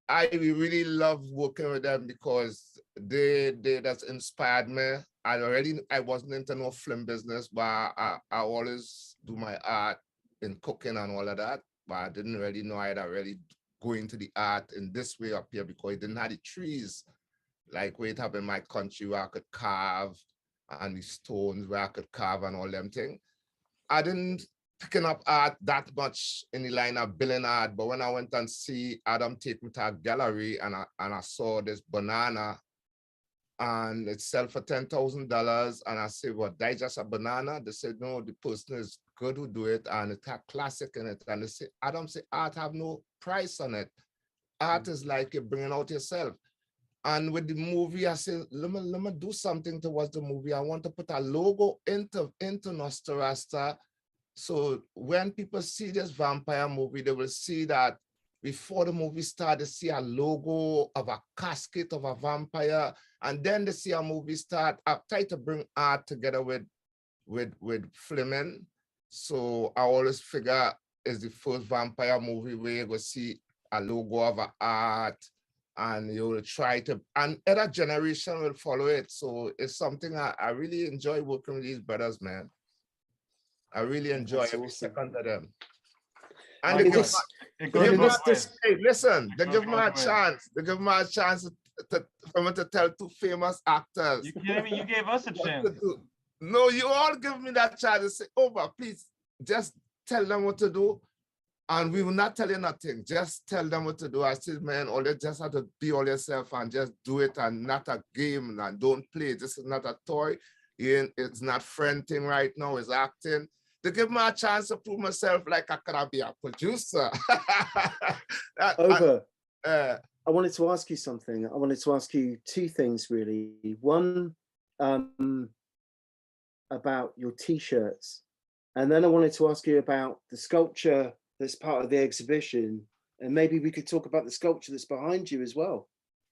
I really love working with them because they that's inspired me. I wasn't into no film business, but I always do my art in cooking and all of that. But I didn't really know I'd really go into the art in this way up here because it didn't have the trees like we have in my country where I could carve and the stones where I could carve and all them things. I didn't picking up art that much in the line of billing art, but when I went and see Adam take me to a gallery and I saw this banana and it sell for $10,000 and I said, well, that's just a banana? They said, no, the person is good who do it and it has classic in it. And they say, Adam said, art have no price on it. Art is like you're bringing out yourself. And with the movie, I said, let me do something towards the movie. I want to put a logo into Nosferasta. So when people see this vampire movie, they will see that before the movie starts, they see a logo of a casket of a vampire, and then they see a movie start. I try to bring art together with filming. So I always figure it's the first vampire movie where you go see a logo of an art, and you will try to, and other generation will follow it. So it's something I really enjoy working with these brothers, man. I really enjoy every second of them. And they give listen, they give me a chance. They give me a chance for me to tell two famous actors. You gave us a chance. No, you all give me that chance to say, Oba, please just tell them what to do. And we will not tell you nothing. Just tell them what to do. I said, man, all you just have to be all yourself and just do it, and not a game, and don't play. This is not a toy. It's not friend thing right now, it's acting. They give me a chance to prove myself like I could be a producer. Over. I wanted to ask you something. I wanted to ask you two things, really. One, about your T-shirts. And then I wanted to ask you about the sculpture that's part of the exhibition. And maybe we could talk about the sculpture that's behind you as well.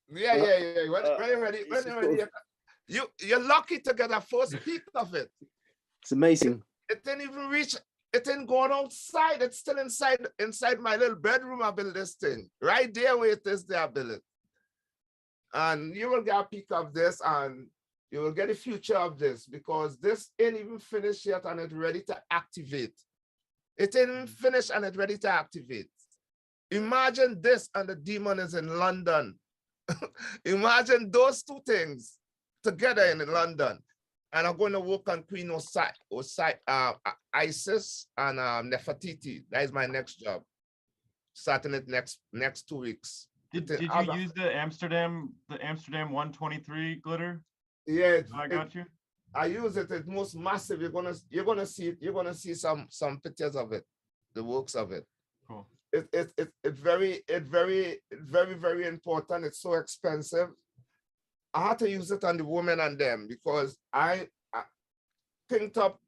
Yeah. When you're lucky to get a first peek of it. It's amazing. It didn't even reach, it didn't go outside. It's still inside my little bedroom. I built this thing. Right there where it is there, I built it. And you will get a peek of this and you will get a future of this because this ain't even finished yet and it's ready to activate. It ain't even finished and it's ready to activate. Imagine this and the demon is in London. Imagine those two things together in London. And I'm going to work on Queen Isis and Nefertiti. That is my next job. Starting it next 2 weeks. Did you use the Amsterdam 123 glitter? Yeah, I got you. I use it. It's most massive. You're gonna see some pictures of it, the works of it. Cool. It's very important. It's so expensive. I had to use it on the women and them because I picked up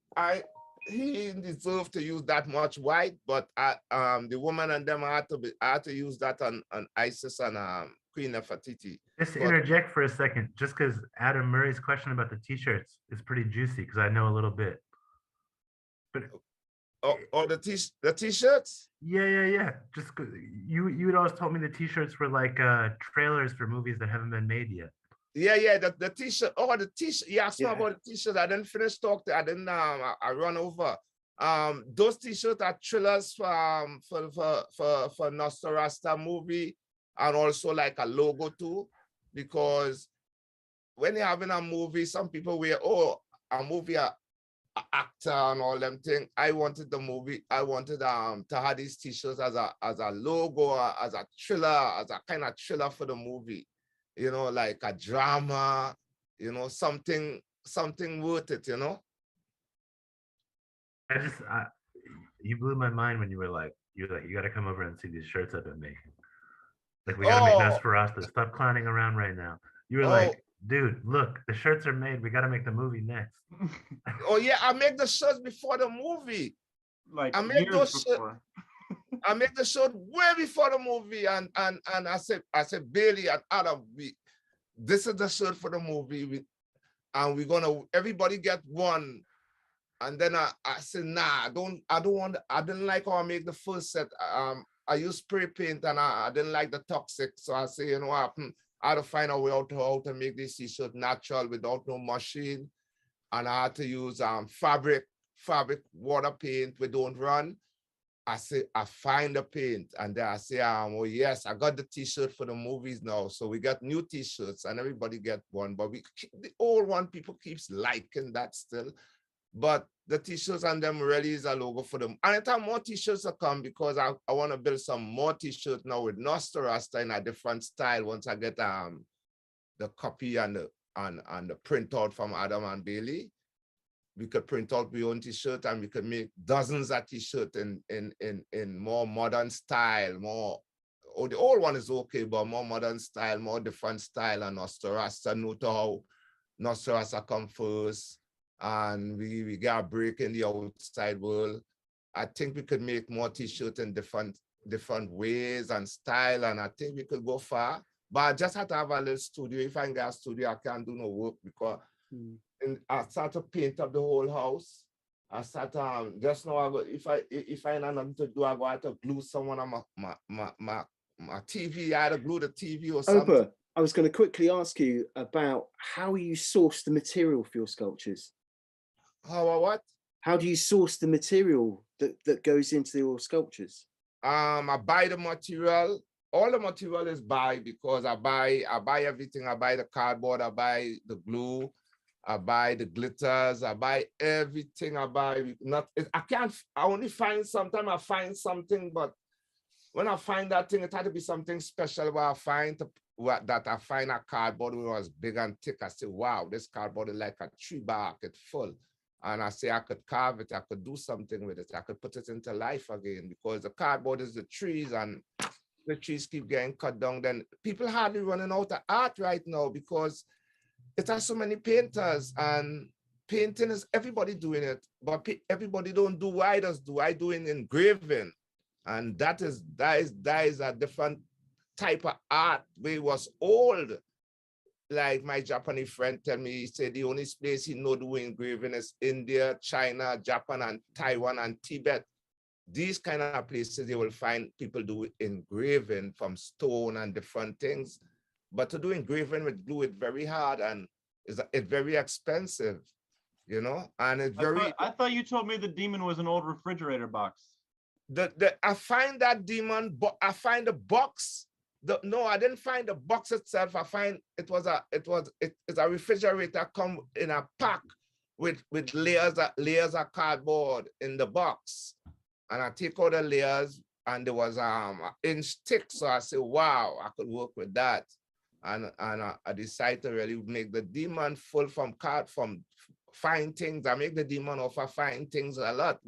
he deserved to use that much white, but the woman and them had to use that on Isis and Queen Nefertiti. Just to But interject for a second, just because Adam Murray's question about the t-shirts is pretty juicy, because I know a little bit. But or the t-shirts. yeah. Just 'cause you'd always told me the t-shirts were like trailers for movies that haven't been made yet. Yeah, the t-shirt. Oh, the t-shirt. You asked me about the t-shirt. I didn't finish talking. I didn't. I run over. Those t-shirts are trailers for Nosferasta movie, and also like a logo too, because when you're having a movie, some people wear a movie. Actor and all them things. I wanted the movie. I wanted to have these t-shirts as a logo, as a thriller, as a kind of thriller for the movie. You know, like a drama. You know, something worth it. You know. You blew my mind when you were like, you got to come over and see these shirts I've been making. Like, we got to make Nosferasta. Stop clowning around right now. You were like, dude, look, the shirts are made. We got to make the movie next. Oh yeah, I make the shirts before the movie. Like I make years those before. I make the shirt way before the movie, and I said Bailey and Adam, this is the shirt for the movie, and we're gonna everybody get one. And then I said, nah, I didn't like how I make the first set. I used spray paint and I didn't like the toxic. So I say, you know what, I had to find a way how to make this t-shirt natural without no machine. And I had to use fabric water paint. We don't run. I say, I find the paint. And then I say, oh yes, I got the t-shirt for the movies now. So we got new t-shirts and everybody get one. But the old one, people keeps liking that still. But the t-shirts and them really is a logo for them. And anytime more t-shirts will come, because I want to build some more t-shirts now with Nosferasta in a different style once I get the copy and the printout from Adam and Bailey. We could print out our own t-shirt and we could make dozens of t-shirts in more modern style, the old one is okay, but more modern style, more different style, and Nosferasta, know to how Nosferasta come first. And we got a break in the outside world. I think we could make more t-shirts in different ways and style, and I think we could go far. But I just have to have a little studio. If I get a studio, I can't do no work, because I start to paint up the whole house. I start just now. If I have nothing to do, I go out to glue someone on my TV. I had to glue the TV or something. Oprah, I was going to quickly ask you about how you source the material for your sculptures. What? How do you source the material that goes into your sculptures? I buy the material. All the material is buy, because I buy everything. I buy the cardboard, I buy the glue, I buy the glitters, I buy everything. I only find, sometimes I find something, but when I find that thing, it had to be something special where I find a cardboard that was big and thick. I say, wow, this cardboard is like a tree bark, it's full. And I say I could carve it, I could do something with it, I could put it into life again, because the cardboard is the trees, and the trees keep getting cut down. Then people hardly running out of art right now, because it has so many painters, and painting is everybody doing it, but everybody don't do what I just do. I do in engraving, and that is a different type of art. Where it was old. Like my Japanese friend tell me, he said the only place he know do engraving is India, China, Japan, and Taiwan, and Tibet. These kind of places you will find people do engraving from stone and different things. But to do engraving with glue, it's very hard, and it's very expensive, you know. And it's very. I thought you told me the demon was an old refrigerator box. I find that demon, but I find the box. No, I didn't find the box itself. I find it's a refrigerator come in a pack with layers of cardboard in the box. And I take out the layers, and there was an inch thick. So I said, wow, I could work with that. And I decided to really make the demon full from fine things. I make the demon off of fine things a lot.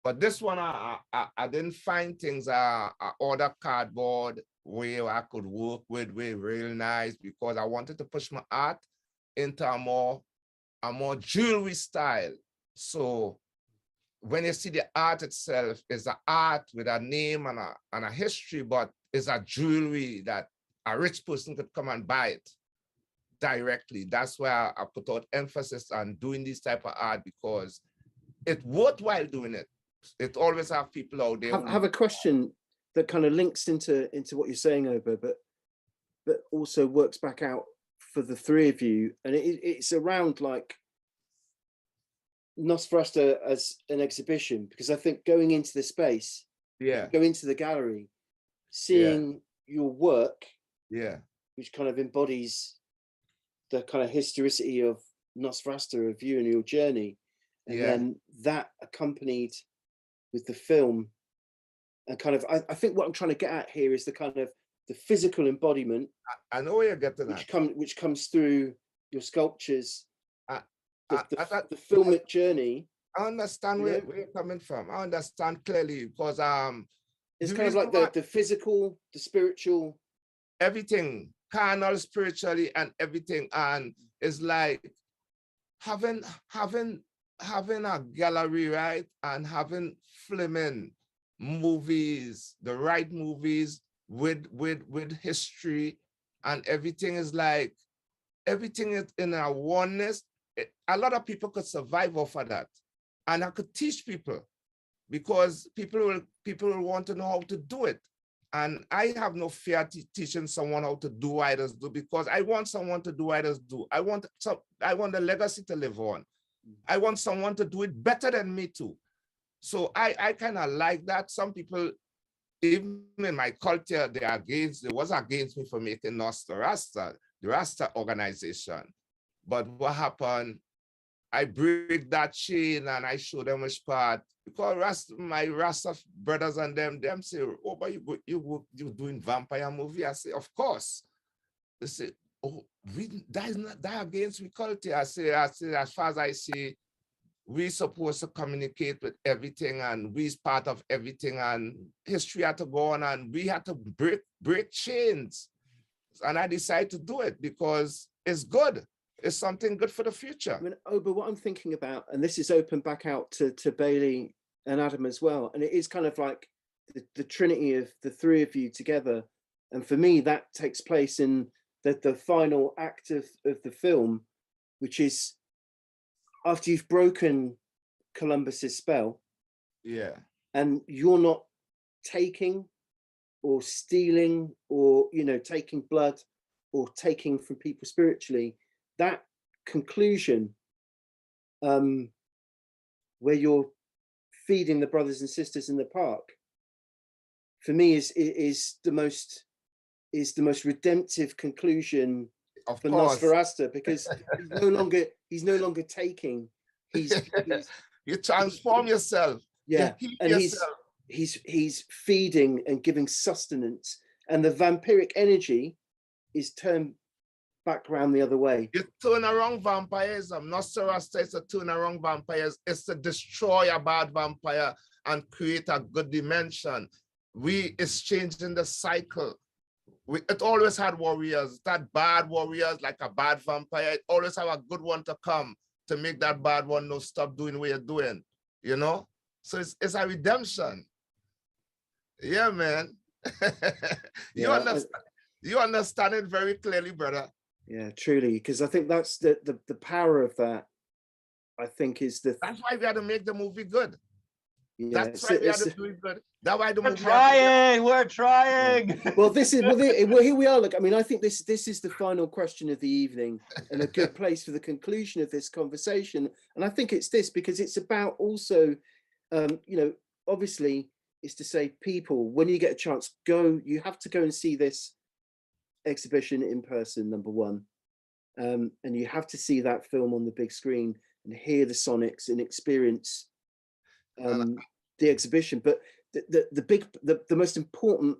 But this one, I didn't find things. I ordered cardboard where I could work with real nice, because I wanted to push my art into a more jewelry style. So when you see the art itself, is an art with a name and a history, but it's a jewelry that a rich person could come and buy it directly. That's why I put out emphasis on doing this type of art, because it's worthwhile doing it. It always have people out there. I have a question that kind of links into what you're saying, Oba, but also works back out for the three of you, and it's around like Nosferasta as an exhibition, because I think going into the space, go into the gallery, seeing your work, which kind of embodies the kind of historicity of Nosferasta, of you and your journey, and then that accompanied with the film, and kind of I think what I'm trying to get at here is the kind of the physical embodiment. I know where you're getting at. Which comes through your sculptures. The filmic journey. I understand where you're coming from. I understand clearly, because it's kind of like the physical, the spiritual, everything, carnal, spiritually, and everything. And it's like having a gallery, right? And having filming movies, the right movies with history, and everything is like, everything is in a oneness. A lot of people could survive off of that, and I could teach people, because people will want to know how to do it, and I have no fear teaching someone how to do what others do, because I want someone to do what others do. I want the legacy to live on. I want someone to do it better than me too. So I kind of like that. Some people, even in my culture, they was against me for making Nosferasta, the Rasta organization. But what happened, I break that chain and I show them which part, because my Rasta brothers and them say, oh, but you doing vampire movie? I say, of course. They say, oh, that is not that against we culture. I say, as far as I see, we supposed to communicate with everything, and we's part of everything, and history had to go on, and we had to break chains. And I decided to do it because it's good. It's something good for the future. I mean, Oba, what I'm thinking about, and this is open back out to Bayley and Adam as well, and it is kind of like the trinity of the three of you together. And for me, that takes place in the final act of the film, which is after you've broken Columbus's spell. Yeah. And you're not taking or stealing or, taking blood or taking from people spiritually. That conclusion, where you're feeding the brothers and sisters in the park, for me is the most redemptive conclusion of for course. Nosferasta, because he's no longer taking. He's you transform yourself. Yeah, and yourself. he's feeding and giving sustenance, and the vampiric energy is turned back around the other way. You turn around vampirism. Nosferasta is to turn around vampires. It's to destroy a bad vampire and create a good dimension. It's changing the cycle. It always had warriors, that bad warriors, like a bad vampire. It always have a good one to come to make that bad one no stop doing what you're doing, So it's a redemption. Yeah, man. You understand it very clearly, brother. Yeah, truly, because I think that's the power of that. I think is that's why we had to make the movie good. Yeah, that's why we had to do it good. That's why the movie. We're trying. Yeah. Well, here we are. Look, I mean, I think this is the final question of the evening, and a good place for the conclusion of this conversation. And I think it's this, because it's about also, obviously, is to say, people, when you get a chance, you have to go and see this exhibition in person, number one, and you have to see that film on the big screen and hear the sonics and experience the exhibition. But the most important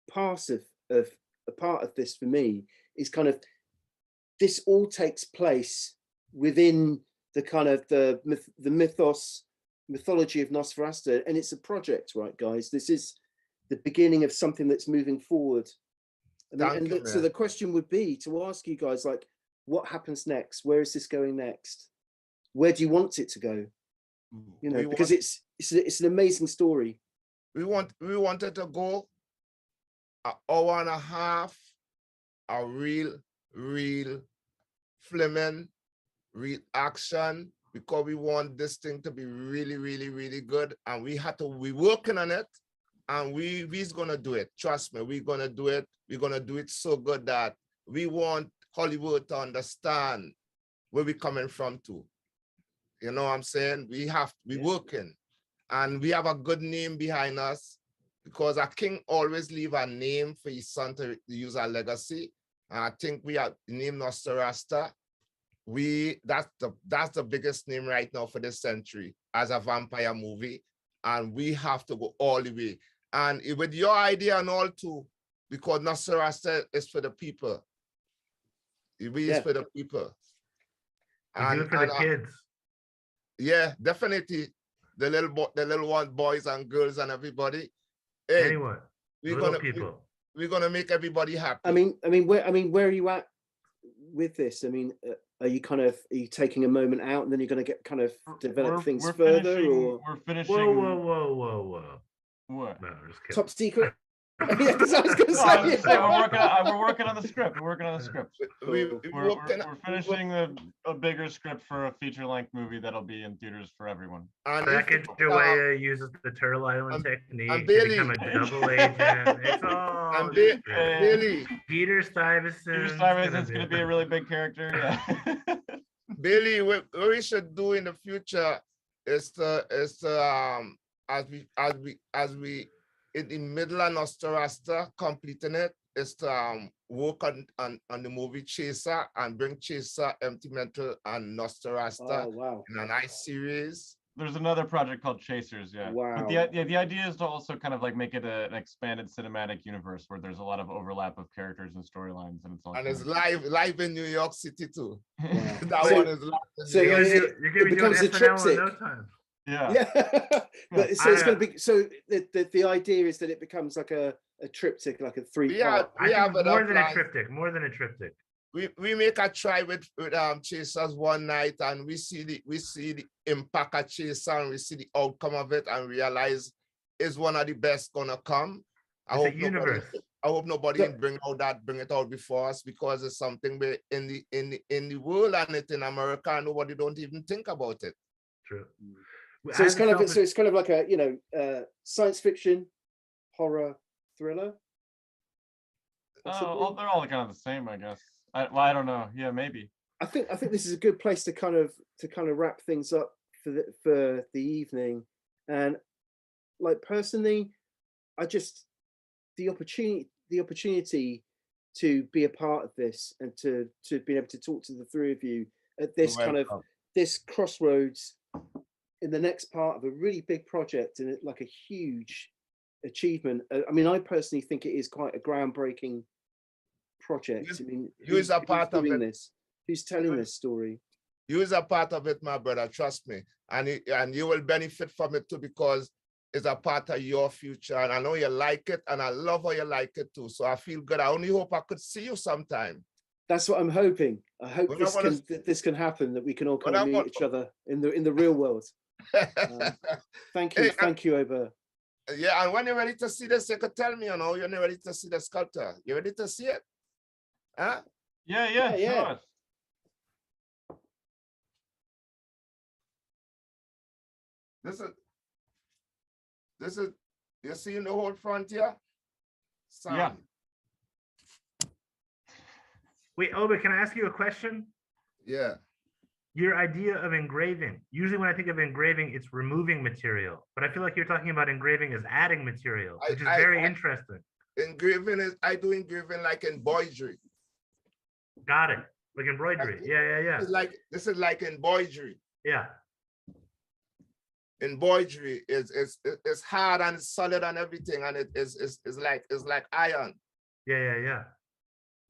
part of this for me is kind of, this all takes place within the kind of the mythology of Nosferasta, and it's a project, right, guys? This is the beginning of something that's moving forward. So the question would be to ask you guys, like, what happens next? Where is this going next? Where do you want it to go? You know, we because want, it's an amazing story. we wanted to go an hour and a half, a real filming, real action, because we want this thing to be really good, and we working on it, and we's gonna do it. Trust me, we're gonna do it. We're gonna do it so good that we want Hollywood to understand where we're coming from too. You know what I'm saying? We working, and we have a good name behind us, because a king always leave a name for his son to use a legacy. And I think we have the name Nosferasta. That's the biggest name right now for this century as a vampire movie, and we have to go all the way. And with your idea and all too, because Nosferasta is for the people. It is for the people. We do it for the kids. Yeah, definitely. The little boys and girls and everybody. Hey, anyone, we're gonna make everybody happy. I mean, where are you at with this? I mean, are you taking a moment out and then you're going to get kind of develop things further, or we're finishing? Whoa! What? No, I'm just kidding. top secret? Yeah, because I was going to No, I'm say, just saying, we're working on the script. We're working on the script. We're finishing a bigger script for a feature-length movie that'll be in theaters for everyone. And Sacagawea uses the Turtle Island technique and to Bayley, become a double agent. It's all. And Bayley, Peter Stuyvesant's going to be a really big character. Yeah. Bayley, what we should do in the future is to as we in the middle of Nosferasta, completing it, is to work on the movie Chaser and bring Chaser, Empty Mental, and Nosferasta in a nice series. There's another project called Chasers, yeah. Wow. But the idea is to also kind of like make it an expanded cinematic universe where there's a lot of overlap of characters and storylines, and it's all. And it's live in New York City too. Wow. That one is live. So You're gonna be doing becomes a SNL in triptych. no time. Yeah. But so it's going to be. So the idea is that it becomes like a triptych, like a three-part. We have more than a triptych. We make a try with Chasers one night, and we see the impact of Chaser, and we see the outcome of it, and realize is one of the best gonna come. I hope nobody bring it out before us, because it's something we in the world and it in America, and nobody don't even think about it. True. So it's kind of like a science fiction, horror, thriller. Oh, they're all kind of the same, I guess. I don't know. Yeah, maybe. I think this is a good place to kind of wrap things up for the evening. And like personally, I just the opportunity to be a part of this and to be able to talk to the three of you at this this crossroads in the next part of a really big project, and like a huge achievement. I mean, I personally think it is quite a groundbreaking project. I mean, who's a part of it? Who's telling this story? You is a part of it, my brother. Trust me, and you will benefit from it too, because it's a part of your future. And I know you like it, and I love how you like it too. So I feel good. I only hope I could see you sometime. That's what I'm hoping. I hope this can happen. That we can all kind of meet each other in the real world. Thank you, Oba. Yeah, and when you're ready to see this, you could tell me. You know, you're ready to see the sculptor. You ready to see it? Huh? Yeah. Sure. This is you see in the whole front here? Sam. Yeah. Wait, Oba, can I ask you a question? Yeah. Your idea of engraving. Usually when I think of engraving, it's removing material. But I feel like you're talking about engraving as adding material, which is very interesting. Engraving I do engraving like embroidery. Got it. Like embroidery. Yeah. This is like embroidery. Yeah. Embroidery is hard and solid and everything, and it's like iron. Yeah.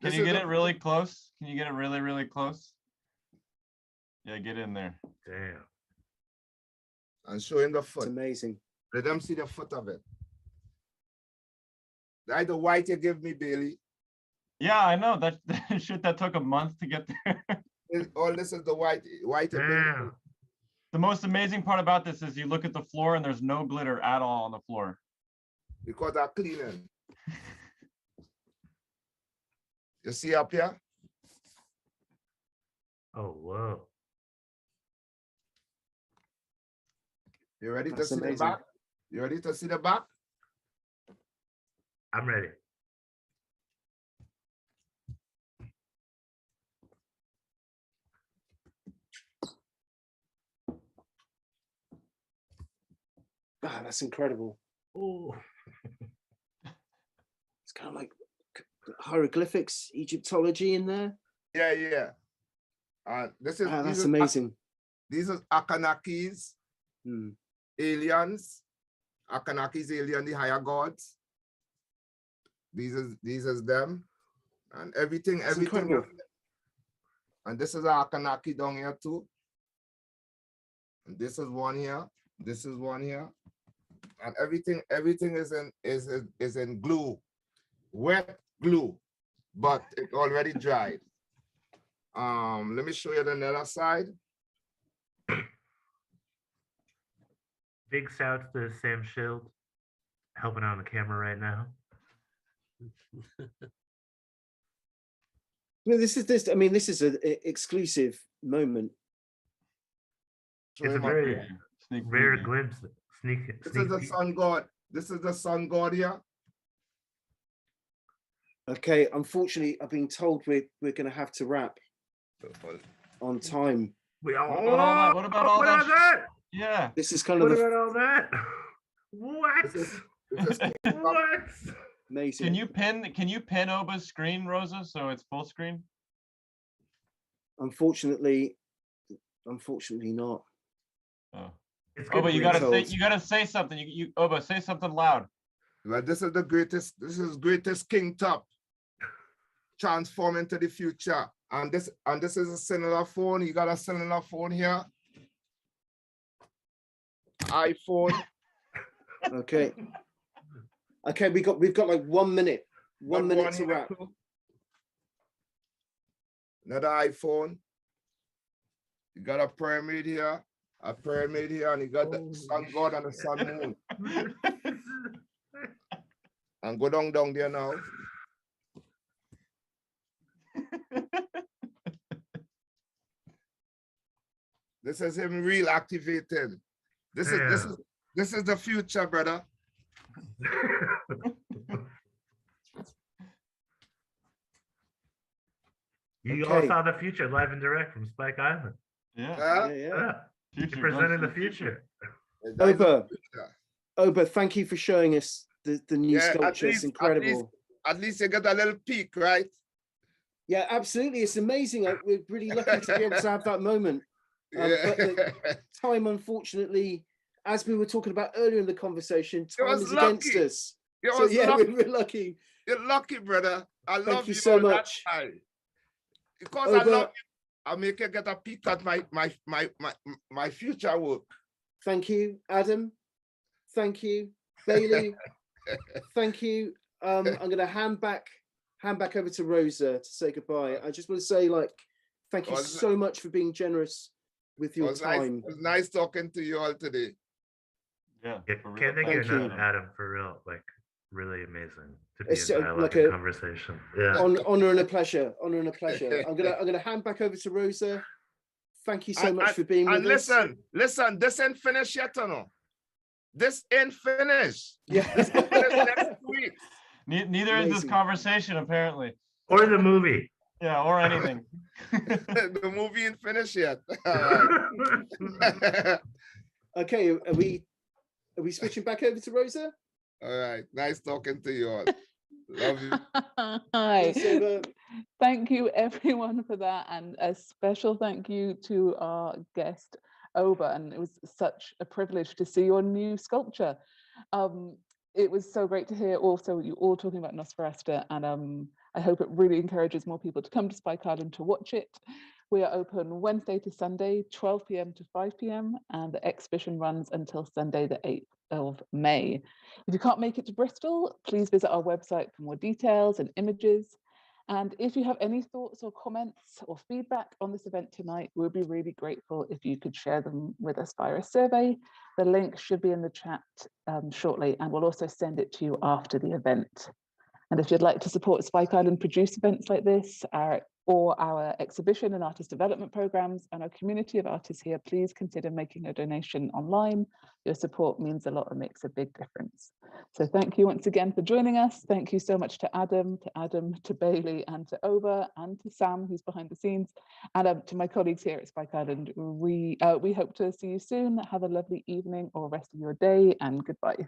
Can you get it really close? Can you get it really, really close? Yeah, get in there. Damn. And showing the foot. It's amazing. Let them see the foot of it. Like the white you give me, Bailey. Yeah, I know that shit that took a month to get there. All this is the white. Damn. The most amazing part about this is you look at the floor and there's no glitter at all on the floor. Because I'm cleaning. You see up here? Oh, whoa. You ready to That's see amazing. the back? You ready to see the back? I'm ready. Ah, that's incredible. Oh, It's kind of like hieroglyphics, Egyptology in there. Yeah, yeah. This is Ah, these that's are- amazing. These are Akanakis, Hmm. aliens. Akanakis, alien, the higher gods. These is them, and everything, That's everything. incredible. And this is a Akanaki down here too. And this is one here. This is one here. And everything is in glue, wet glue, but it already dried. Let me show you the other side. big shouts to Sam Schild helping out on the camera right now. No, this is I mean, this is an exclusive moment. It's a Show him up very here. Sneak rare preview. glimpse. Sneak This is the peek. sun god. This is the sun god here. Okay, unfortunately, I've been told we're going to have to wrap on time. We all, What about all that? What about all what that about that? Yeah. This is kind What of about all that? What? This is What? amazing. Can you pin Oba's screen, Rosa, so it's full screen? Unfortunately not. Oh. It's good Oba, you being gotta told. say something. You Oba, say something loud. Well, this is the greatest. This is greatest King Top. Transform into the future. And this is a cellular phone. You got a cellular phone here. iPhone. Okay. Okay, we've got like 1 minute. One Got minute one to here wrap. too. Another iPhone. You got a pyramid here, and you got the sun god and the sun moon. And go down there now. This is him real activated. This is the future, brother. You all Okay. saw the future live and direct from Spike Island. Yeah. Yeah, yeah. Yeah. He Future, presented gone the future. That is the Oba, future. Oba, thank you for showing us the new Yeah, sculpture. It's incredible. At least you get a little peek, right? Yeah, absolutely. It's amazing. We're really lucky to be able to have that moment. But the time, unfortunately, as we were talking about earlier in the conversation, time was is against lucky. us. You So was yeah, lucky. we're lucky. You're lucky, brother. I love you so all that much. time. Because I Oba, love you, I'll make you get a peek at my future work. thank you, Adam. Thank you, Bailey. Thank you. I'm going to hand back over to Rosa to say goodbye. I just want to say, thank you so much for being generous with your time. It was nice talking to you all today. Yeah. Yeah, for real. can't thank you Thank you. enough, Adam, for real. Like, really amazing to be It's in so- dialogue like and a- conversation. Yeah. Honor and a pleasure. Honor and a pleasure. I'm gonna hand back over to Rosa. Thank you so much for being with us. Listen, this ain't finished yet, or no? This ain't finished. Yeah. This is finished next week. Neither is this Amazing. conversation, apparently. Or the movie. Yeah, or anything. The movie ain't finished yet. All right. Okay, are we switching back over to Rosa? All right. Nice talking to you all. Love you. Hi. Thanks, Oba. Thank you everyone for that, and a special thank you to our guest Oba, and it was such a privilege to see your new sculpture. It was so great to hear also you all talking about Nosferasta, and I hope it really encourages more people to come to Spike Island to watch it. We are open Wednesday to Sunday, 12 p.m. to 5 p.m, and the exhibition runs until Sunday the 8th of May. If you can't make it to Bristol, please visit our website for more details and images. And if you have any thoughts or comments or feedback on this event tonight, we'll be really grateful if you could share them with us via a survey. The link should be in the chat shortly, and we'll also send it to you after the event. And if you'd like to support Spike Island produce events like this, or our exhibition and artist development programs and our community of artists here, please consider making a donation online. Your support means a lot and makes a big difference. So thank you once again for joining us. Thank you so much to Adam, to Bailey, and to Oba, and to Sam, who's behind the scenes, and to my colleagues here at Spike Island. We hope to see you soon. Have a lovely evening or rest of your day, and goodbye.